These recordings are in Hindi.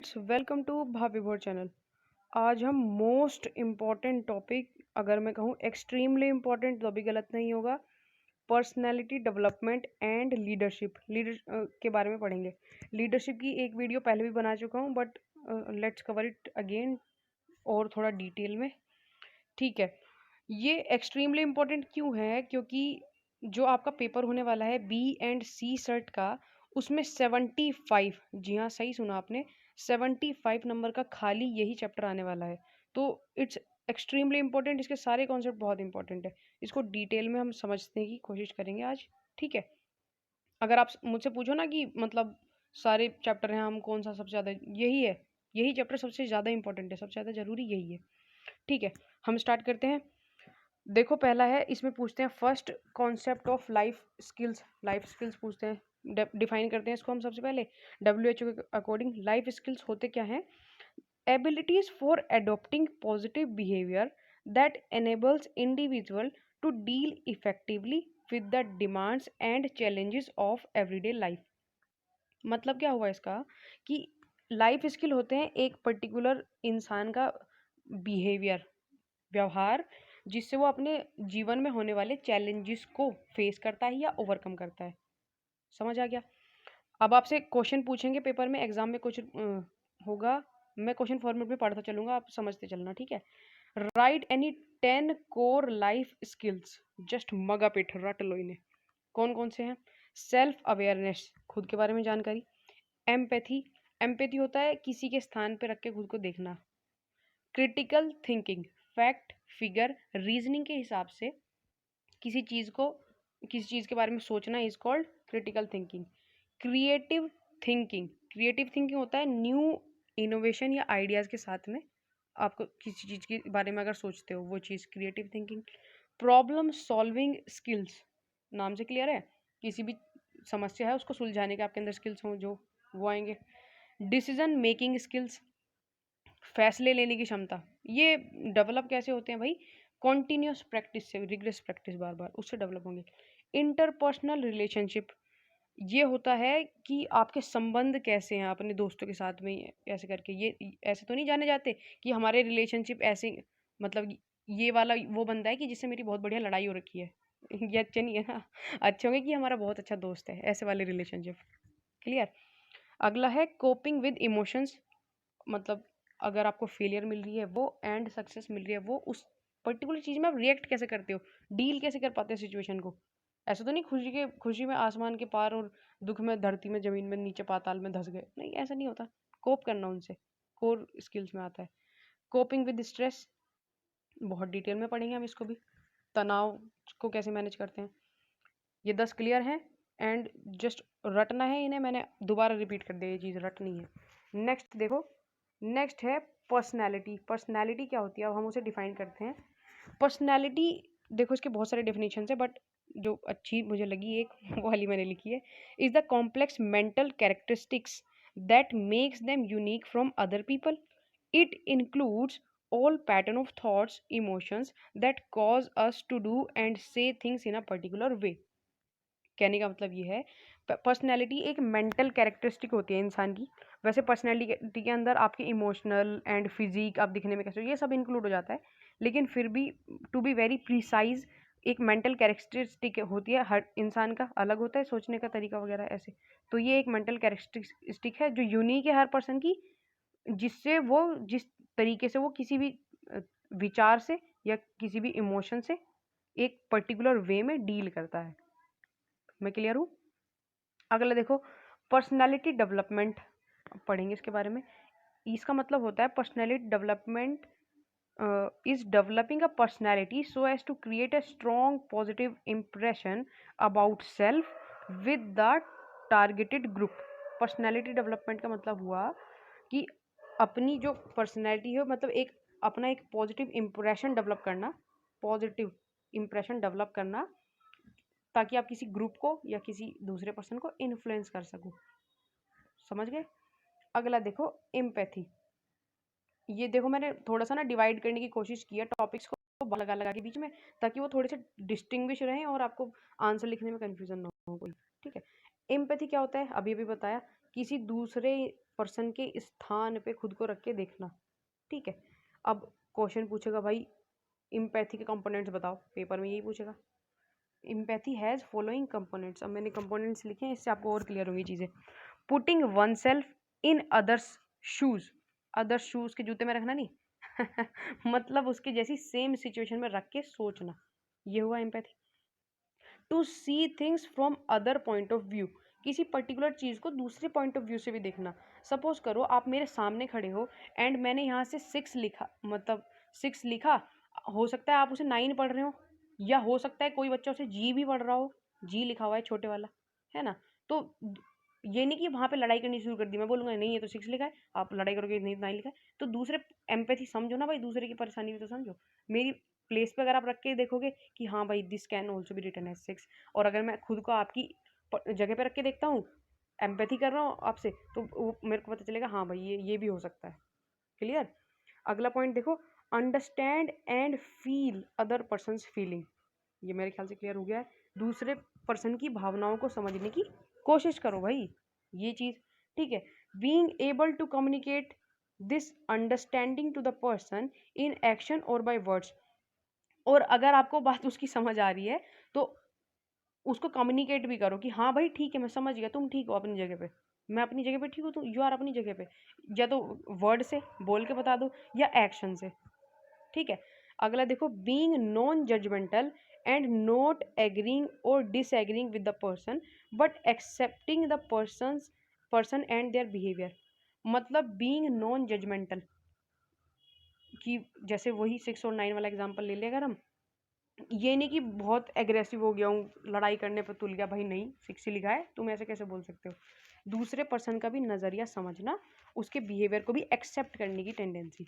वेलकम टू भाभी भोर चैनल। आज हम मोस्ट इम्पॉर्टेंट टॉपिक, अगर मैं कहूँ एक्सट्रीमली इम्पॉर्टेंट तो भी गलत नहीं होगा, पर्सनैलिटी डेवलपमेंट एंड लीडरशिप के बारे में पढ़ेंगे। लीडरशिप की एक वीडियो पहले भी बना चुका हूँ, but let's cover it again और थोड़ा डिटेल में। ठीक है, ये एक्सट्रीमली इम्पोर्टेंट क्यों है? क्योंकि जो आपका पेपर होने वाला है बी एंड सी सर्ट का, उसमें 75, जी हाँ सही सुना आपने, 75 नंबर का खाली यही चैप्टर आने वाला है। तो इट्स एक्सट्रीमली इम्पोर्टेंट, इसके सारे कॉन्सेप्ट बहुत इंपॉर्टेंट है। इसको डिटेल में हम समझने की कोशिश करेंगे आज। ठीक है, अगर आप मुझसे पूछो ना कि मतलब सारे चैप्टर हैं, हम कौन सा सबसे ज़्यादा, यही है, यही चैप्टर सबसे ज़्यादा इंपॉर्टेंट है, सबसे ज़्यादा ज़रूरी यही है। ठीक है, हम स्टार्ट करते हैं। देखो पहला है, इसमें पूछते हैं first concept of life skills. Life skills पूछते हैं, डिफाइन करते हैं इसको हम सबसे पहले। WHO के अकॉर्डिंग लाइफ स्किल्स होते क्या हैं? Abilities for adopting positive behaviour that enables individual to deal effectively with the demands and challenges of everyday life. मतलब क्या हुआ इसका कि लाइफ स्किल होते हैं एक पर्टिकुलर इंसान का बिहेवियर, व्यवहार, जिससे वो अपने जीवन में होने वाले चैलेंजेस को फेस करता है या ओवरकम करता है। समझ आ गया? अब आपसे क्वेश्चन पूछेंगे पेपर में, एग्जाम में कुछ होगा, मैं क्वेश्चन फॉर्मेट में पढ़ता चलूंगा, आप समझते चलना। ठीक है, right any 10 core life skills, just mug up it, रट लो इन्हें। कौन कौन से हैं? सेल्फ अवेयरनेस, खुद के बारे में जानकारी। एम्पैथी, एम्पैथी होता है किसी के स्थान पे रख के खुद को देखना। Critical thinking, fact figure reasoning के हिसाब से किसी चीज़ को, किसी चीज़ के बारे में सोचना is called critical thinking. Creative thinking, creative thinking होता है न्यू इनोवेशन या आइडियाज़ के साथ में आपको किसी चीज़ के बारे में अगर सोचते हो, वो चीज़ creative thinking. Problem solving skills, नाम से क्लियर है, किसी भी समस्या है उसको सुलझाने के आपके अंदर स्किल्स हों जो, वो आएंगे। डिसीजन मेकिंग स्किल्स, फैसले लेने की क्षमता, ये डेवलप कैसे होते हैं भाई? कॉन्टिन्यूस प्रैक्टिस से, रिग्रेस प्रैक्टिस बार बार, उससे डेवलप होंगे। इंटरपर्सनल रिलेशनशिप, ये होता है कि आपके संबंध कैसे हैं अपने दोस्तों के साथ में, ऐसे करके। ये ऐसे तो नहीं जाने जाते कि हमारे रिलेशनशिप ऐसे, मतलब ये वाला वो बंदा है कि जिससे मेरी बहुत बढ़िया लड़ाई हो रखी है ये अच्छे नहीं है ना, अच्छे होंगे कि हमारा बहुत अच्छा दोस्त है, ऐसे वाले रिलेशनशिप। क्लियर? अगला है कोपिंग विद इमोशंस, मतलब अगर आपको फेलियर मिल रही है वो एंड सक्सेस मिल रही है वो, उस पर्टिकुलर चीज़ में आप रिएक्ट कैसे करते हो, डील कैसे कर पाते हो सिचुएशन को। ऐसा तो नहीं खुशी में आसमान के पार और दुख में धरती में, जमीन में नीचे पाताल में धंस गए, नहीं ऐसा नहीं होता। कोप करना उनसे कोर स्किल्स में आता है। कोपिंग विद स्ट्रेस, बहुत डिटेल में पढ़ेंगे हम इसको भी, तनाव को कैसे मैनेज करते हैं। ये 10 क्लियर हैं एंड जस्ट रटना है इन्हें, मैंने दोबारा रिपीट कर दिया, ये चीज़ रटनी है। नेक्स्ट देखो, नेक्स्ट है पर्सनैलिटी। पर्सनैलिटी क्या होती है, अब हम उसे डिफाइन करते हैं। पर्सनैलिटी, देखो इसके बहुत सारे डेफिनेशन है, बट जो अच्छी मुझे लगी एक वो वाली मैंने लिखी है। Is the complex mental characteristics that makes them unique from other people. It includes all pattern of thoughts emotions that cause us to do and say things in a particular way। कहने का मतलब ये है, पर्सनैलिटी एक मेंटल कैरेक्टरिस्टिक होती है इंसान की। वैसे पर्सनैलिटी के अंदर आपके इमोशनल एंड फिजिक, आप दिखने में कैसे हो, ये सब इंक्लूड हो जाता है, लेकिन फिर भी टू बी वेरी प्रिसाइज एक मेंटल कैरेक्टरिस्टिक होती है, हर इंसान का अलग होता है सोचने का तरीका वगैरह ऐसे। तो ये एक मेंटल कैरेक्टरिस्टिक है जो यूनिक है हर पर्सन की, जिससे वो, जिस तरीके से वो किसी भी विचार से या किसी भी इमोशन से एक पर्टिकुलर वे में डील करता है। मैं क्लियर हूँ? अगला देखो, पर्सनालिटी डेवलपमेंट पढ़ेंगे इसके बारे में। इसका मतलब होता है personality development is developing a personality so as to create a strong positive impression about self with the targeted group. Personality development का मतलब हुआ कि अपनी जो पर्सनैलिटी है, मतलब एक अपना एक पॉजिटिव इम्प्रेशन डेवलप करना, पॉजिटिव इम्प्रेशन डेवलप करना, ताकि आप किसी ग्रुप को या किसी दूसरे पर्सन को इन्फ्लुएंस कर सको। समझ गए? अगला देखो, एम्पैथी। ये देखो मैंने थोड़ा सा ना डिवाइड करने की कोशिश की है टॉपिक्स को लगा लगा के बीच में, ताकि वो थोड़े से डिस्टिंग्विश रहें और आपको आंसर लिखने में कन्फ्यूजन ना हो कोई। ठीक है, एम्पैथी क्या होता है, अभी अभी बताया, किसी दूसरे पर्सन के स्थान पे खुद को रख के देखना, ठीक है। अब क्वेश्चन पूछेगा भाई एम्पैथी के कंपोनेंट्स बताओ, पेपर में यही पूछेगा। Empathy has following components. अब मैंने कंपोनेंट्स लिखे हैं, इससे आपको और क्लियर होंगी चीज़ें। Putting one self in others shoes, others shoes के जूते में रखना नहीं मतलब उसके जैसी सेम सिचुएशन में रख के सोचना, ये हुआ empathy. To see things from other point of view, किसी पर्टिकुलर चीज़ को दूसरे पॉइंट ऑफ व्यू से भी देखना। सपोज करो आप मेरे सामने खड़े हो एंड मैंने यहाँ से 6 लिखा, मतलब 6 लिखा, हो सकता है आप उसे 9 पढ़ रहे हो, या हो सकता है कोई बच्चा उसे जी भी पढ़ रहा हो, जी लिखा हुआ है छोटे वाला, है ना। तो ये नहीं कि वहाँ पे लड़ाई करनी शुरू कर दी, मैं बोलूँगा नहीं ये तो 6 लिखा है, आप लड़ाई करोगे नहीं तो 9 लिखा है। तो दूसरे एम्पैथी समझो ना भाई, दूसरे की परेशानी भी तो समझो। मेरी प्लेस पे अगर आप रख के देखोगे कि हाँ भाई this can also be written as 6, और अगर मैं खुद को आपकी जगह पे रख के देखता हूँ, एम्पैथी कर रहा हूँ आपसे, तो वो मेरे को पता चलेगा हाँ भाई ये भी हो सकता है। क्लियर। अगला पॉइंट देखो, understand and feel other persons feeling. ये मेरे ख्याल से क्लियर हो गया है। दूसरे पर्सन की भावनाओं को समझने की कोशिश करो भाई, ये चीज़, ठीक है। Being able to communicate this understanding to the person in action और बाय वर्ड्स। और अगर आपको बात उसकी समझ आ रही है तो उसको कम्युनिकेट भी करो कि हाँ भाई ठीक है मैं समझ गया, तुम ठीक हो अपनी जगह पे, मैं अपनी जगह पे ठीक हूँ, तुम यू आर अपनी जगह पे। या तो वर्ड से बोल के बता दो या एक्शन से, ठीक है। अगला देखो, being non judgemental and not agreeing और disagreeing with the person but accepting the person and their behaviour. मतलब बीइंग नॉन जजमेंटल, कि जैसे वही 6 और 9 वाला एग्जांपल ले लें अगर हम, ये नहीं कि बहुत एग्रेसिव हो गया हूँ, लड़ाई करने पर तुल गया, भाई नहीं 6 ही लिखा है तुम ऐसे कैसे बोल सकते हो। दूसरे पर्सन का भी नज़रिया समझना, उसके बिहेवियर को भी एक्सेप्ट करने की टेंडेंसी।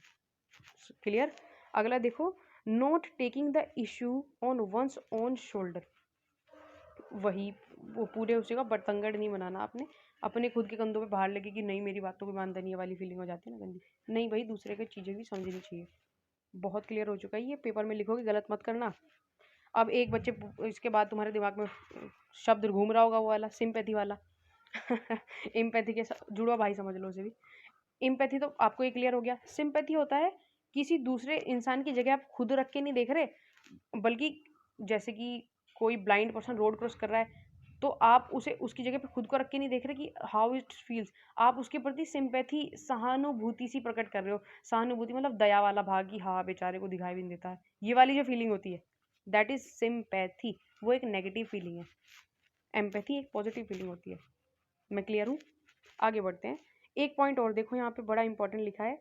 क्लियर। अगला देखो, not taking the issue on one's own shoulder. वही वो पूरे उसी का बतंगड़ नहीं बनाना आपने, अपने खुद के कंधों पे भार लगे कि नहीं मेरी बातों को मानता नहीं है वाली फीलिंग हो जाती है ना गंदी। नहीं भाई, दूसरे की चीज़ें भी समझनी चाहिए। बहुत क्लियर हो चुका है ये, पेपर में लिखोगे गलत मत करना। अब एक बच्चे इसके बाद तुम्हारे दिमाग में शब्द घूम रहा होगा वो वाला सिंपैथी वाला एम्पैथी के जुड़वा भाई समझ लो उसे भी। एम्पैथी तो आपको ये क्लियर हो गया। सिंपैथी होता है किसी दूसरे इंसान की जगह आप खुद रख के नहीं देख रहे, बल्कि जैसे कि कोई ब्लाइंड पर्सन रोड क्रॉस कर रहा है, तो आप उसे उसकी जगह पे खुद को रख के नहीं देख रहे कि हाउ इट फील्स, आप उसके प्रति सिंपैथी सहानुभूति सी प्रकट कर रहे हो। सहानुभूति मतलब दया वाला भाग कि हाँ बेचारे को दिखाई भी नहीं देता है, ये वाली जो फीलिंग होती है दैट इज सिंपैथी। वो एक नेगेटिव फीलिंग है, एम्पैथी एक पॉजिटिव फीलिंग होती है। मैं क्लियर हूँ। आगे बढ़ते हैं। एक पॉइंट और देखो यहाँ पे बड़ा इंपॉर्टेंट लिखा है,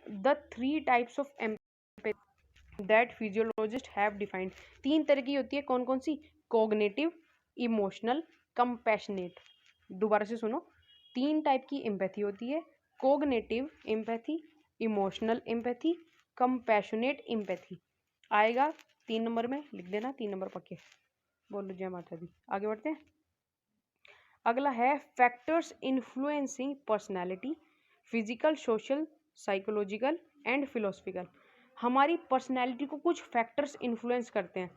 the 3 types of empathy that physiologist have defined. 3 तरह की होती है, कौन कौन सी? Cognitive, emotional, compassionate. दोबारा से सुनो, 3 टाइप की एम्पैथी होती है, cognitive empathy, emotional empathy, compassionate empathy. आएगा 3 नंबर में, लिख देना 3 नंबर पक्के। बोलो जय माता दी। आगे बढ़ते हैं। अगला है factors influencing personality, physical, social, psychological and philosophical. हमारी पर्सनैलिटी को कुछ फैक्टर्स इन्फ्लुएंस करते हैं।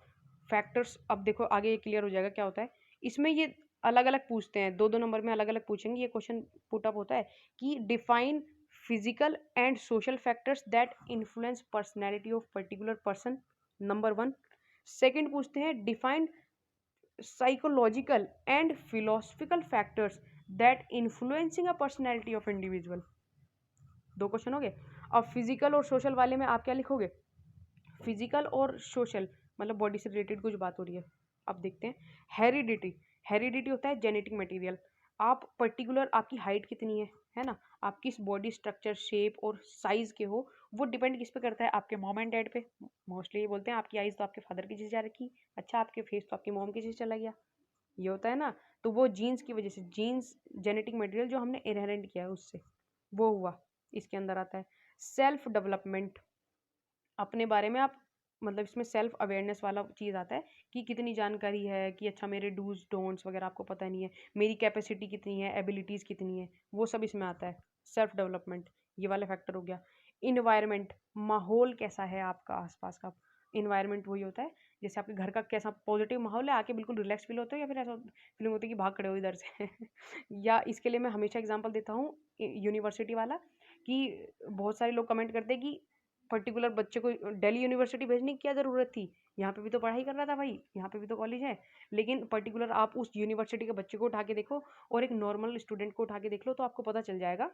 फैक्टर्स, अब देखो आगे ये क्लियर हो जाएगा क्या होता है इसमें। ये अलग अलग पूछते हैं, 2-2 नंबर में अलग अलग पूछेंगे। ये क्वेश्चन पुटअप होता है कि define physical and social factors that influence personality of particular person, number 1। Second पूछते हैं define psychological and philosophical factors that influencing a personality of individual। 2 question हो गए। अब फिजिकल और सोशल वाले में आप क्या लिखोगे? फिजिकल और सोशल मतलब बॉडी से रिलेटेड कुछ बात हो रही है। अब देखते हैं हेरिडिटी। हेरिडिटी होता है जेनेटिक मटेरियल। आप पर्टिकुलर आपकी हाइट कितनी है ना, आप किस बॉडी स्ट्रक्चर, शेप और साइज के हो, वो डिपेंड किस पे करता है? आपके मॉम एंड डैड पे। मोस्टली ये बोलते हैं आपकी आइज तो आपके फादर की चीज़ जा रखी, अच्छा आपके फेस तो आपकी मॉम की चीज़ चला गया, ये होता है ना। तो वो जीन्स की वजह से, जीन्स जेनेटिक मटेरियल जो हमने इनहेरेंट किया है उससे वो हुआ, इसके अंदर आता है। सेल्फ डेवलपमेंट, अपने बारे में आप मतलब इसमें सेल्फ अवेयरनेस वाला चीज़ आता है कि कितनी जानकारी है, कि अच्छा मेरे डूज डोंट्स वगैरह आपको पता नहीं है, मेरी कैपेसिटी कितनी है, एबिलिटीज़ कितनी है, वो सब इसमें आता है। सेल्फ डेवलपमेंट ये वाला फैक्टर हो गया। इन्वायरमेंट, माहौल कैसा है आपका आसपास का, इन्वायरमेंट वही होता है जैसे आपके घर का कैसा पॉजिटिव माहौल है, आके बिल्कुल रिलैक्स फील होते हो या फिर ऐसा फीलिंग होती है कि भाग खड़े हो इधर से या इसके लिए मैं हमेशा एग्जांपल देता हूँ यूनिवर्सिटी वाला, कि बहुत सारे लोग कमेंट करते हैं कि पर्टिकुलर बच्चे को दिल्ली यूनिवर्सिटी भेजने की क्या ज़रूरत थी, यहाँ पे भी तो पढ़ाई कर रहा था भाई, यहाँ पे भी तो कॉलेज है। लेकिन पर्टिकुलर आप उस यूनिवर्सिटी के बच्चे को उठा के देखो और एक नॉर्मल स्टूडेंट को उठा के देख लो, तो आपको पता चल जाएगा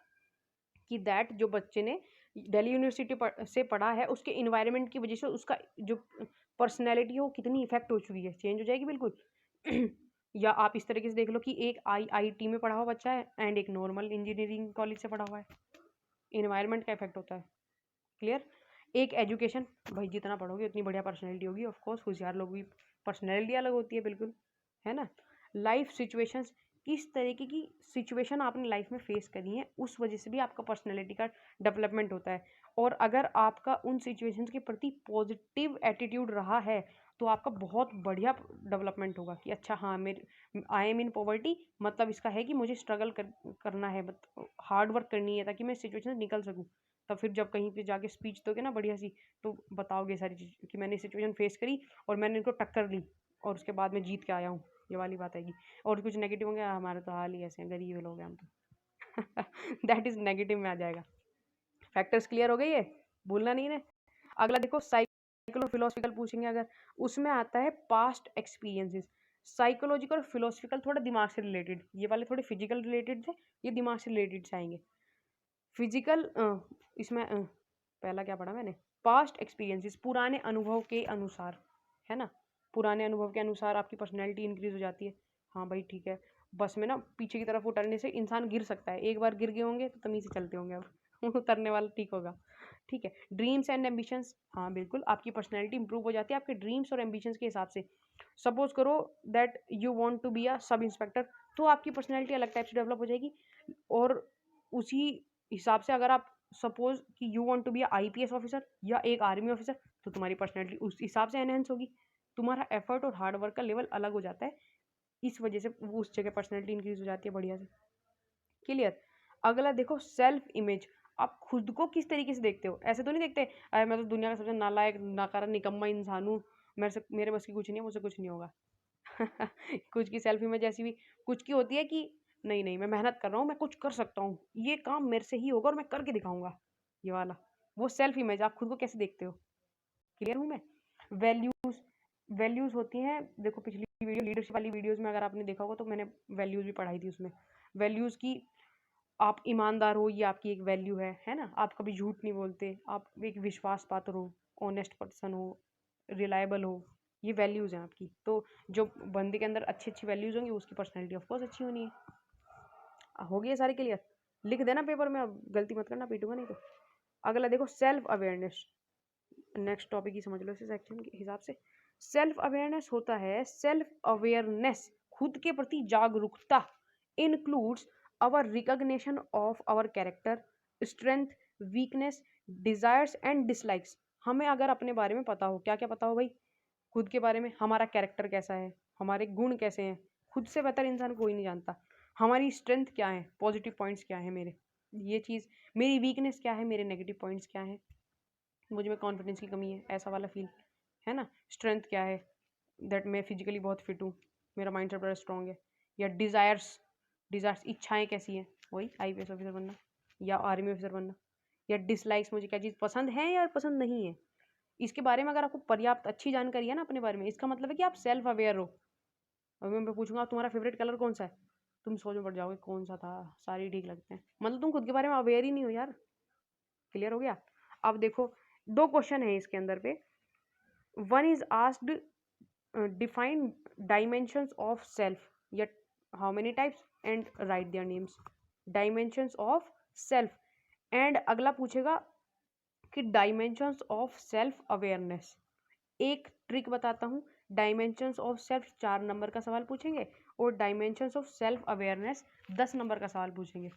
कि दैट जो बच्चे ने दिल्ली यूनिवर्सिटी से पढ़ा है, उसके इन्वायरमेंट की वजह से उसका जो पर्सनैलिटी है वो कितनी इफेक्ट हो चुकी है, चेंज हो जाएगी बिल्कुल। या आप इस तरीके से देख लो कि एक IIT में पढ़ा हुआ बच्चा है एंड एक नॉर्मल इंजीनियरिंग कॉलेज से पढ़ा हुआ है, इन्वायरमेंट का इफेक्ट होता है। क्लियर। एक एजुकेशन, भाई जितना पढ़ोगे उतनी बढ़िया पर्सनैलिटी होगी, ऑफ कोर्स होशियार लोग भी पर्सनैलिटी अलग होती है बिल्कुल, है ना। लाइफ सिचुएशंस, किस तरीके की सिचुएशन आपने लाइफ में फेस करी है, उस वजह से भी आपका पर्सनैलिटी का डेवलपमेंट होता है। और अगर आपका उन सिचुएशंस के प्रति पॉजिटिव एटीट्यूड रहा है तो आपका बहुत बढ़िया डेवलपमेंट होगा कि अच्छा हाँ, मेरे आई एम इन पॉवर्टी, मतलब इसका है कि मुझे स्ट्रगल करना है, हार्ड वर्क करनी है ताकि मैं इस सिचुएशन से निकल सकूँ। तब फिर जब कहीं पे जाके स्पीच दोगे ना बढ़िया सी, तो बताओगे सारी चीज़ कि मैंने सिचुएशन फेस करी और मैंने इनको टक्कर ली और उसके बाद मैं जीत के आया हूँ, ये वाली बात आएगी। और कुछ नेगेटिव होंगे, हमारे तो हाल ही ऐसे हैं, गरीब लोग हैं हम तो दैट इज नेगेटिव में आ जाएगा। फैक्टर्स क्लियर हो गई है, भूलना नहीं है। अगला देखो साइकोलो फिलोसफिकल पूछेंगे अगर, उसमें आता है पास्ट एक्सपीरियंसेस। साइकोलॉजिकल और फिलोसफिकल थोड़ा दिमाग से रिलेटेड, ये वाले थोड़े फिजिकल रिलेटेड थे, ये दिमाग से रिलेटेड से आएंगे। फिजिकल इसमें पहला क्या पढ़ा मैंने, पास्ट एक्सपीरियंसेस, पुराने अनुभव के अनुसार, है ना। पुराने अनुभव के अनुसार आपकी पर्सनैलिटी इंक्रीज हो जाती है। हाँ भाई ठीक है, बस में ना पीछे की तरफ उतरने से इंसान गिर सकता है, एक बार गिर गए होंगे तो तमीज़ से चलते होंगे अब उतरने वाला ठीक होगा। ठीक है, ड्रीम्स एंड एम्बिशंस, हाँ बिल्कुल आपकी पर्सनैलिटी इंप्रूव हो जाती है आपके ड्रीम्स और एम्बिशंस के हिसाब से। सपोज करो that you want to be a sub inspector, तो आपकी पर्सनैलिटी अलग टाइप से डेवलप हो जाएगी। और उसी हिसाब से अगर आप सपोज कि you want to be IPS officer या एक आर्मी ऑफिसर, तो तुम्हारी पर्सनैलिटी उस हिसाब से एनहेंस होगी, तुम्हारा एफर्ट और हार्ड वर्क का लेवल अलग हो जाता है, इस वजह से वो उस जगह पर्सनैलिटी इंक्रीज हो जाती है बढ़िया से। क्लियर। अगला देखो सेल्फ इमेज, आप खुद को किस तरीके से देखते हो, ऐसे तो नहीं देखते अरे मैं तो दुनिया का सबसे नालायक नाकारा निकम्मा इंसान हूँ, मेरे बस की कुछ नहीं है, मुझसे कुछ नहीं होगा कुछ की सेल्फ इमेज ऐसी भी कुछ की होती है कि नहीं नहीं मैं मेहनत कर रहा हूँ, मैं कुछ कर सकता हूँ, ये काम मेरे से ही होगा और मैं करके दिखाऊंगा, ये वाला वो सेल्फ इमेज। आप खुद को कैसे देखते हो, क्लियर हूँ मैं। वैल्यूज, वैल्यूज होती हैं, देखो पिछली वीडियो लीडरशिप वाली वीडियोस में अगर आपने देखा होगा तो मैंने वैल्यूज भी पढ़ाई थी उसमें। वैल्यूज की, आप ईमानदार हो, ये आपकी एक वैल्यू है ना। आप कभी झूठ नहीं बोलते, आप एक विश्वास पात्र हो, ऑनेस्ट पर्सन हो, रिलायबल हो, ये वैल्यूज हैं आपकी। तो जो बंदे के अंदर अच्छी अच्छी वैल्यूज होंगी उसकी पर्सनैलिटी ऑफकोर्स अच्छी होनी है। हो गई है सारी क्लियर, लिख देना पेपर में, अब गलती मत करना, पीटूंगा नहीं तो। अगला देखो सेल्फ अवेयरनेस, नेक्स्ट टॉपिक ही समझ लो इसे सेक्शन के हिसाब से। सेल्फ अवेयरनेस होता है, सेल्फ अवेयरनेस खुद के प्रति जागरूकता, includes our recognition of our character, strength, weakness, desires and dislikes. हमें अगर अपने बारे में पता हो, क्या क्या पता हो भाई, खुद के बारे में, हमारा कैरेक्टर कैसा है, हमारे गुण कैसे हैं, खुद से बेहतर इंसान कोई नहीं जानता। हमारी स्ट्रेंथ क्या है, पॉजिटिव पॉइंट्स क्या है मेरे, ये चीज़, मेरी वीकनेस क्या है, मेरे नेगेटिव पॉइंट्स क्या है, मुझ में कॉन्फिडेंस की कमी है ऐसा वाला फील, है ना। स्ट्रेंथ क्या है, दैट मैं फिजिकली बहुत फिट हूँ, मेरा माइंड सेट बड़ा स्ट्रॉन्ग है। या डिज़ायर्स, डिज़ायर्स इच्छाएं कैसी हैं, वही IPS ऑफिसर बनना या आर्मी ऑफिसर बनना। या डिसलाइक्स, मुझे क्या चीज़ पसंद है या पसंद नहीं है, इसके बारे में अगर आपको पर्याप्त अच्छी जानकारी है ना अपने बारे में, इसका मतलब है कि आप सेल्फ अवेयर हो। अभी मैं पूछूंगा तुम्हारा फेवरेट कलर कौन सा है, तुम सोच में पड़ जाओगे कौन सा था, सारे ठीक लगते हैं, मतलब तुम खुद के बारे में अवेयर ही नहीं हो यार। क्लियर हो गया। अब देखो दो क्वेश्चन है इसके अंदर पे, one is asked define dimensions of self, या how many types and write their names, dimensions of self. And अगला पूछेगा कि डायमेंशंस ऑफ सेल्फ अवेयरनेस। एक ट्रिक बताता हूँ, डायमेंशंस ऑफ सेल्फ 4 नंबर का सवाल पूछेंगे और dimensions of self awareness 10 number का सवाल पूछेंगे।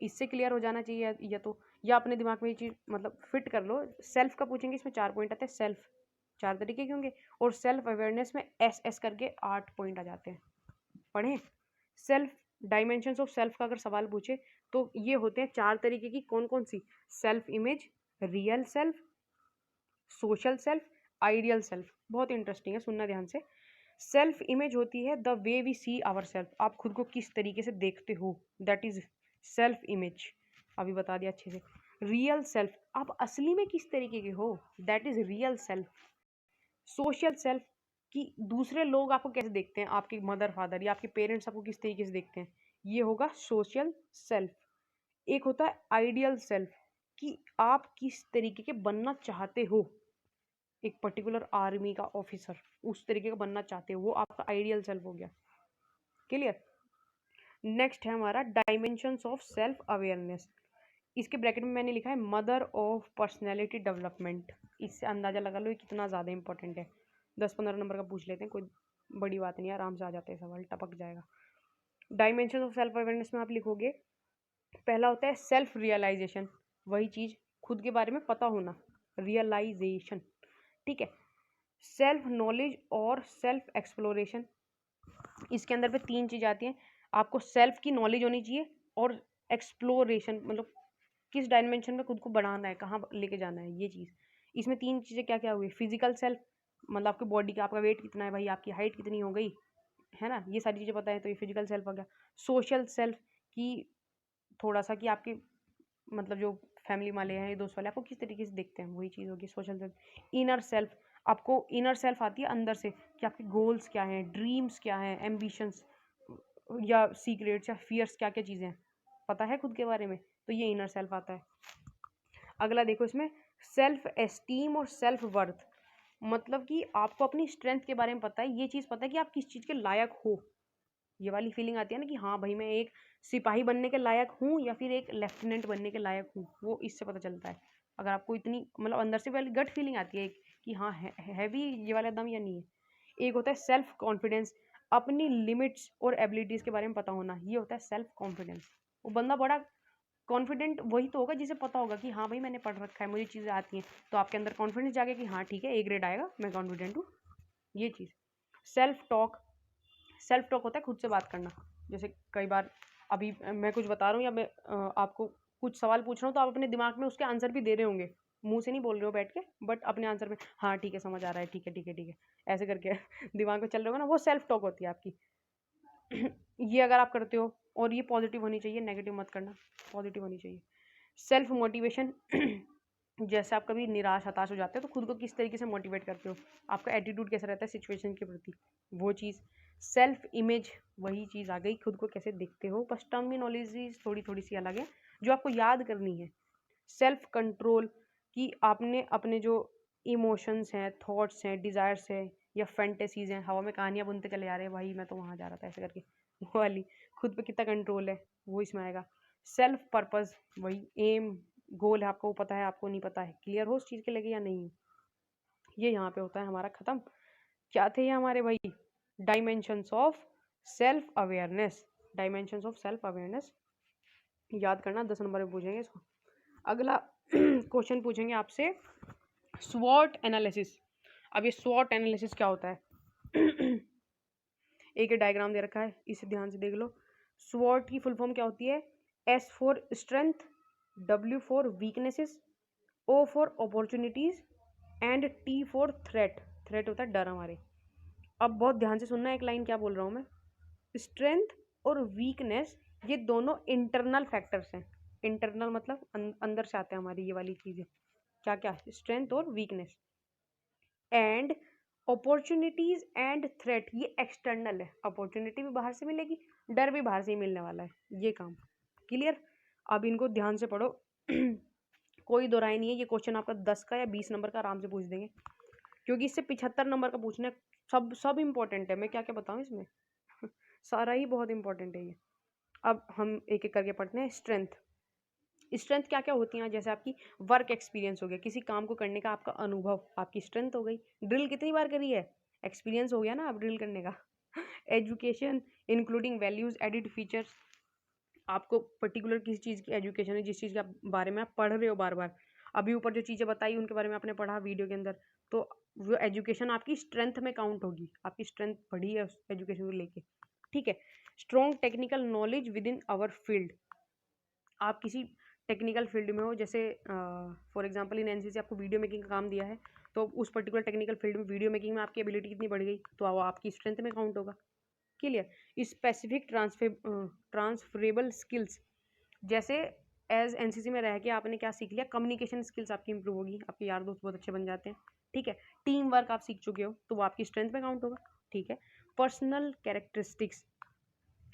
इससे क्लियर हो जाना चाहिए, या तो या अपने दिमाग में ये चीज़ मतलब फिट कर लो। सेल्फ का पूछेंगे, इसमें 4 पॉइंट आते हैं, सेल्फ 4 तरीके के होंगे, और सेल्फ अवेयरनेस में SS करके 8 पॉइंट आ जाते हैं। पढ़ें, सेल्फ डायमेंशंस ऑफ सेल्फ का अगर सवाल पूछे तो ये होते हैं 4 तरीके की, कौन कौन सी, self image, real self, social self, ideal self, बहुत इंटरेस्टिंग है, सुनना ध्यान से। सेल्फ इमेज होती है the way we see our self, आप खुद को किस तरीके से देखते हो, दैट इज सेल्फ इमेज। अभी बता दिया अच्छे से। रियल सेल्फ, आप असली में किस तरीके के हो, that is real self. Social self, कि दूसरे लोग आपको कैसे देखते हैं, आपके मदर फादर या आपके पेरेंट्स आपको किस तरीके से देखते हैं, ये होगा सोशल सेल्फ। एक होता है आइडियल सेल्फ, कि आप किस तरीके के बनना चाहते हो, एक पर्टिकुलर आर्मी का ऑफिसर उस तरीके का बनना चाहते हो, वो आपका आइडियल सेल्फ हो गया। क्लियर। नेक्स्ट है हमारा डायमेंशंस ऑफ सेल्फ अवेयरनेस। इसके ब्रैकेट में मैंने लिखा है मदर ऑफ पर्सनैलिटी डेवलपमेंट। इससे अंदाजा लगा लो ये कितना ज़्यादा इंपॉर्टेंट है। 10-15 नंबर का पूछ लेते हैं, कोई बड़ी बात नहीं है, आराम से आ जाते हैं, सवाल टपक जाएगा। डायमेंशन ऑफ सेल्फ अवेयरनेस में आप लिखोगे, पहला होता है सेल्फ रियलाइजेशन, वही चीज़ खुद के बारे में पता होना, रियलाइजेशन, ठीक है। सेल्फ नॉलेज और सेल्फ एक्सप्लोरेशन, इसके अंदर पे 3 चीज़ आती हैं। आपको सेल्फ की नॉलेज होनी चाहिए और एक्सप्लोरेशन, मतलब किस डायमेंशन में खुद को बढ़ाना है, कहाँ लेके जाना है, ये चीज़। इसमें 3 चीज़ें क्या क्या हुई, फिजिकल सेल्फ, मतलब आपकी बॉडी का, आपका वेट कितना है भाई, आपकी हाइट कितनी हो गई है ना, ये सारी चीज़ें पता है तो ये फिजिकल सेल्फ हो गया। सोशल सेल्फ की थोड़ा सा कि आपके मतलब जो फैमिली वाले हैं, ये दोस्त वाले आपको किस तरीके से देखते हैं, वही चीज़ होगी सोशल सेल्फ। इनर सेल्फ, आपको इनर सेल्फ आती है अंदर से कि आपके गोल्स क्या हैं, ड्रीम्स क्या हैं, एम्बिशंस या सीक्रेट्स या फियर्स, क्या क्या चीज़ें हैं पता है खुद के बारे में, तो ये इनर सेल्फ आता है। अगला देखो इसमें सेल्फ एस्टीम और सेल्फ वर्थ, मतलब कि आपको अपनी स्ट्रेंथ के बारे में पता है, ये चीज़ पता है कि आप किस चीज़ के लायक हो, ये वाली फीलिंग आती है ना कि हाँ भाई मैं एक सिपाही बनने के लायक हूँ या फिर एक लेफ्टिनेंट बनने के लायक हूँ, वो इससे पता चलता है। अगर आपको इतनी मतलब अंदर से वाली गट फीलिंग आती है कि हाँ है भी ये वाला दम या नहीं है। एक होता है सेल्फ कॉन्फिडेंस, अपनी लिमिट्स और एबिलिटीज़ के बारे में पता होना, ये होता है सेल्फ कॉन्फिडेंस। वो बंदा बड़ा कॉन्फिडेंट वही तो होगा जिसे पता होगा कि हाँ भाई मैंने पढ़ रखा है, मुझे चीज़ें आती हैं, तो आपके अंदर कॉन्फिडेंस जागे कि हाँ ठीक है ए ग्रेड आएगा, मैं कॉन्फिडेंट हूँ, ये चीज़। सेल्फ टॉक, सेल्फ टॉक होता है खुद से बात करना। जैसे कई बार अभी मैं कुछ बता रहा हूँ या मैं आपको कुछ सवाल पूछ रहा हूँ, तो आप अपने दिमाग में उसके आंसर भी दे रहे होंगे, मुंह से नहीं बोल रहे हो बैठ के, बट अपने आंसर में हाँ ठीक है समझ आ रहा है, ठीक है ठीक है ठीक है, ऐसे करके दिमाग में चल रहे होगा ना, वो सेल्फ टॉक होती है आपकी। ये अगर आप करते हो, और ये पॉजिटिव होनी चाहिए, नेगेटिव मत करना, पॉजिटिव होनी चाहिए। सेल्फ मोटिवेशन, जैसे आप कभी निराश हताश हो जाते हो तो खुद को किस तरीके से मोटिवेट करते हो, आपका एटीट्यूड कैसा रहता है सिचुएशन के प्रति, वो चीज़। सेल्फ इमेज, वही चीज़ आ गई, खुद को कैसे देखते हो, बस टर्मिनोलॉजी थोड़ी थोड़ी सी अलग है जो आपको याद करनी है। सेल्फ कंट्रोल, कि आपने अपने जो इमोशंस हैं, थॉट्स हैं, डिज़ायर्स हैं या फैंटेसीज हैं, हवा में कहानियाँ बुनते चले जा रहे हैं भाई मैं तो वहाँ जा रहा था ऐसे करके, वो वाली, खुद पे कितना कंट्रोल है, वो इसमें आएगा। सेल्फ पर्पस, वही एम गोल है आपको, वो पता है आपको नहीं पता है, क्लियर हो उस चीज़ के लेके या नहीं, ये यहाँ पे होता है हमारा ख़त्म। क्या थे ये हमारे भाई, dimensions of self awareness, dimensions of self awareness याद करना, 10 नंबर में पूछेंगे इसको। अगला क्वेश्चन पूछेंगे आपसे स्वॉट एनालिसिस। अब ये स्वॉट एनालिसिस क्या होता है, एक डायग्राम दे रखा है, इसे ध्यान से देख लो। स्वॉट की फुल फॉर्म क्या होती है, S for strength, W for weaknesses, O for opportunities and T for threat, threat होता है डर हमारे। अब बहुत ध्यान से सुनना, एक लाइन क्या बोल रहा हूँ मैं, स्ट्रेंथ और वीकनेस ये दोनों इंटरनल फैक्टर्स हैं, इंटरनल मतलब अंदर से आते हैं हमारी ये वाली चीज़ें, क्या क्या, स्ट्रेंथ और weakness. And opportunities and threat ये एक्सटर्नल है, अपॉर्चुनिटी भी बाहर से मिलेगी, डर भी बाहर से ही मिलने वाला है, ये काम क्लियर। अब इनको ध्यान से पढ़ो कोई दो राय नहीं है, ये क्वेश्चन आपका 10 का या 20 नंबर का आराम से पूछ देंगे, क्योंकि इससे 75 नंबर का पूछना है, सब इंपॉर्टेंट है, मैं क्या क्या बताऊँ इसमें सारा ही बहुत इंपॉर्टेंट है ये। अब हम एक एक करके पढ़ते हैं। स्ट्रेंथ, स्ट्रेंथ क्या क्या होती हैं, जैसे आपकी वर्क एक्सपीरियंस हो गया, किसी काम को करने का आपका अनुभव आपकी स्ट्रेंथ हो गई, ड्रिल कितनी बार करी है, एक्सपीरियंस हो गया ना आप ड्रिल करने का। Education including values added features, आपको पर्टिकुलर किसी चीज़ की एजुकेशन है, जिस चीज़ के बारे में आप पढ़ रहे हो बार बार, अभी ऊपर जो चीज़ें बताई उनके बारे में आपने पढ़ा वीडियो के अंदर, तो वो एजुकेशन आपकी स्ट्रेंथ में काउंट होगी, आपकी स्ट्रेंथ बढ़ी है उस एजुकेशन को लेके, ठीक है। Strong technical knowledge within our field, आप किसी टेक्निकल फील्ड में हो, जैसे फॉर एग्जांपल इन एनसीसी आपको वीडियो मेकिंग का काम दिया है, तो उस पर्टिकुलर टेक्निकल फील्ड में वीडियो मेकिंग में आपकी एबिलिटी कितनी बढ़ गई, तो वो आपकी स्ट्रेंथ में काउंट होगा। क्लियर। स्पेसिफिक ट्रांसफरेबल स्किल्स, जैसे एज एनसीसी में रह के आपने क्या सीख लिया, कम्युनिकेशन स्किल्स आपकी इंप्रूव होगी, आपके यार दोस्त बहुत अच्छे बन जाते हैं। ठीक है। टीम वर्क आप सीख चुके हो तो वो आपकी स्ट्रेंथ में काउंट होगा। ठीक है। पर्सनल कैरेक्टरिस्टिक्स,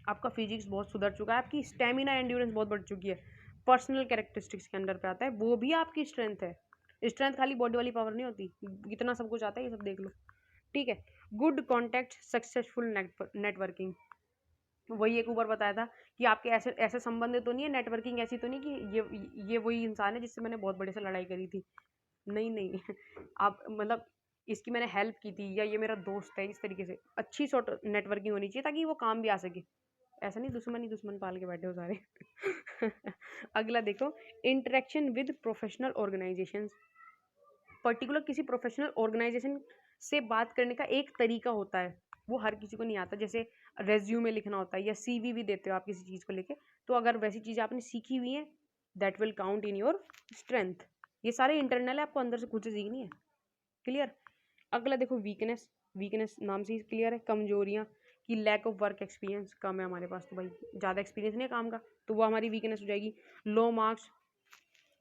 आपका फिजिक्स बहुत सुधर चुका है, आपकी स्टेमिना एंड्योरेंस बहुत बढ़ चुकी है, पर्सनल कैरेक्टरिस्टिक्स के अंडर पे आता है, वो भी आपकी स्ट्रेंथ है। स्ट्रेंथ खाली बॉडी वाली पावर नहीं होती, इतना सब कुछ आता है, ये सब देख लो। ठीक है। गुड कॉन्टैक्ट, सक्सेसफुल नेटवर्किंग, वही एक ऊपर बताया था कि आपके ऐसे ऐसे संबंध तो नहीं है, नेटवर्किंग ऐसी तो नहीं कि ये वही इंसान है जिससे मैंने बहुत बड़े से लड़ाई करी थी, नहीं नहीं आप मतलब इसकी मैंने हेल्प की थी, या ये मेरा दोस्त है, इस तरीके से अच्छी सॉर्ट नेटवर्किंग होनी चाहिए ताकि वो काम भी आ सके। ऐसा नहीं दुश्मन ही दुश्मन पाल के बैठे हो सारे अगला देखो, interaction with professional organisations, particular किसी प्रोफेशनल ऑर्गेनाइजेशन से बात करने का एक तरीका होता है, वो हर किसी को नहीं आता। जैसे रेज्यूमे लिखना होता है या सीवी भी देते हो आप किसी चीज़ को लेके, तो अगर वैसी चीज़ें आपने सीखी हुई हैं that will count in your strength. ये सारे इंटरनल है, आपको अंदर से खुद से सीखनी है। क्लियर। अगला देखो, वीकनेस, वीकनेस नाम से ही क्लियर है, कमजोरियाँ, कि लैक ऑफ वर्क एक्सपीरियंस, कम है हमारे पास तो भाई ज़्यादा एक्सपीरियंस नहीं है काम का, तो वो हमारी वीकनेस हो जाएगी। लो मार्क्स,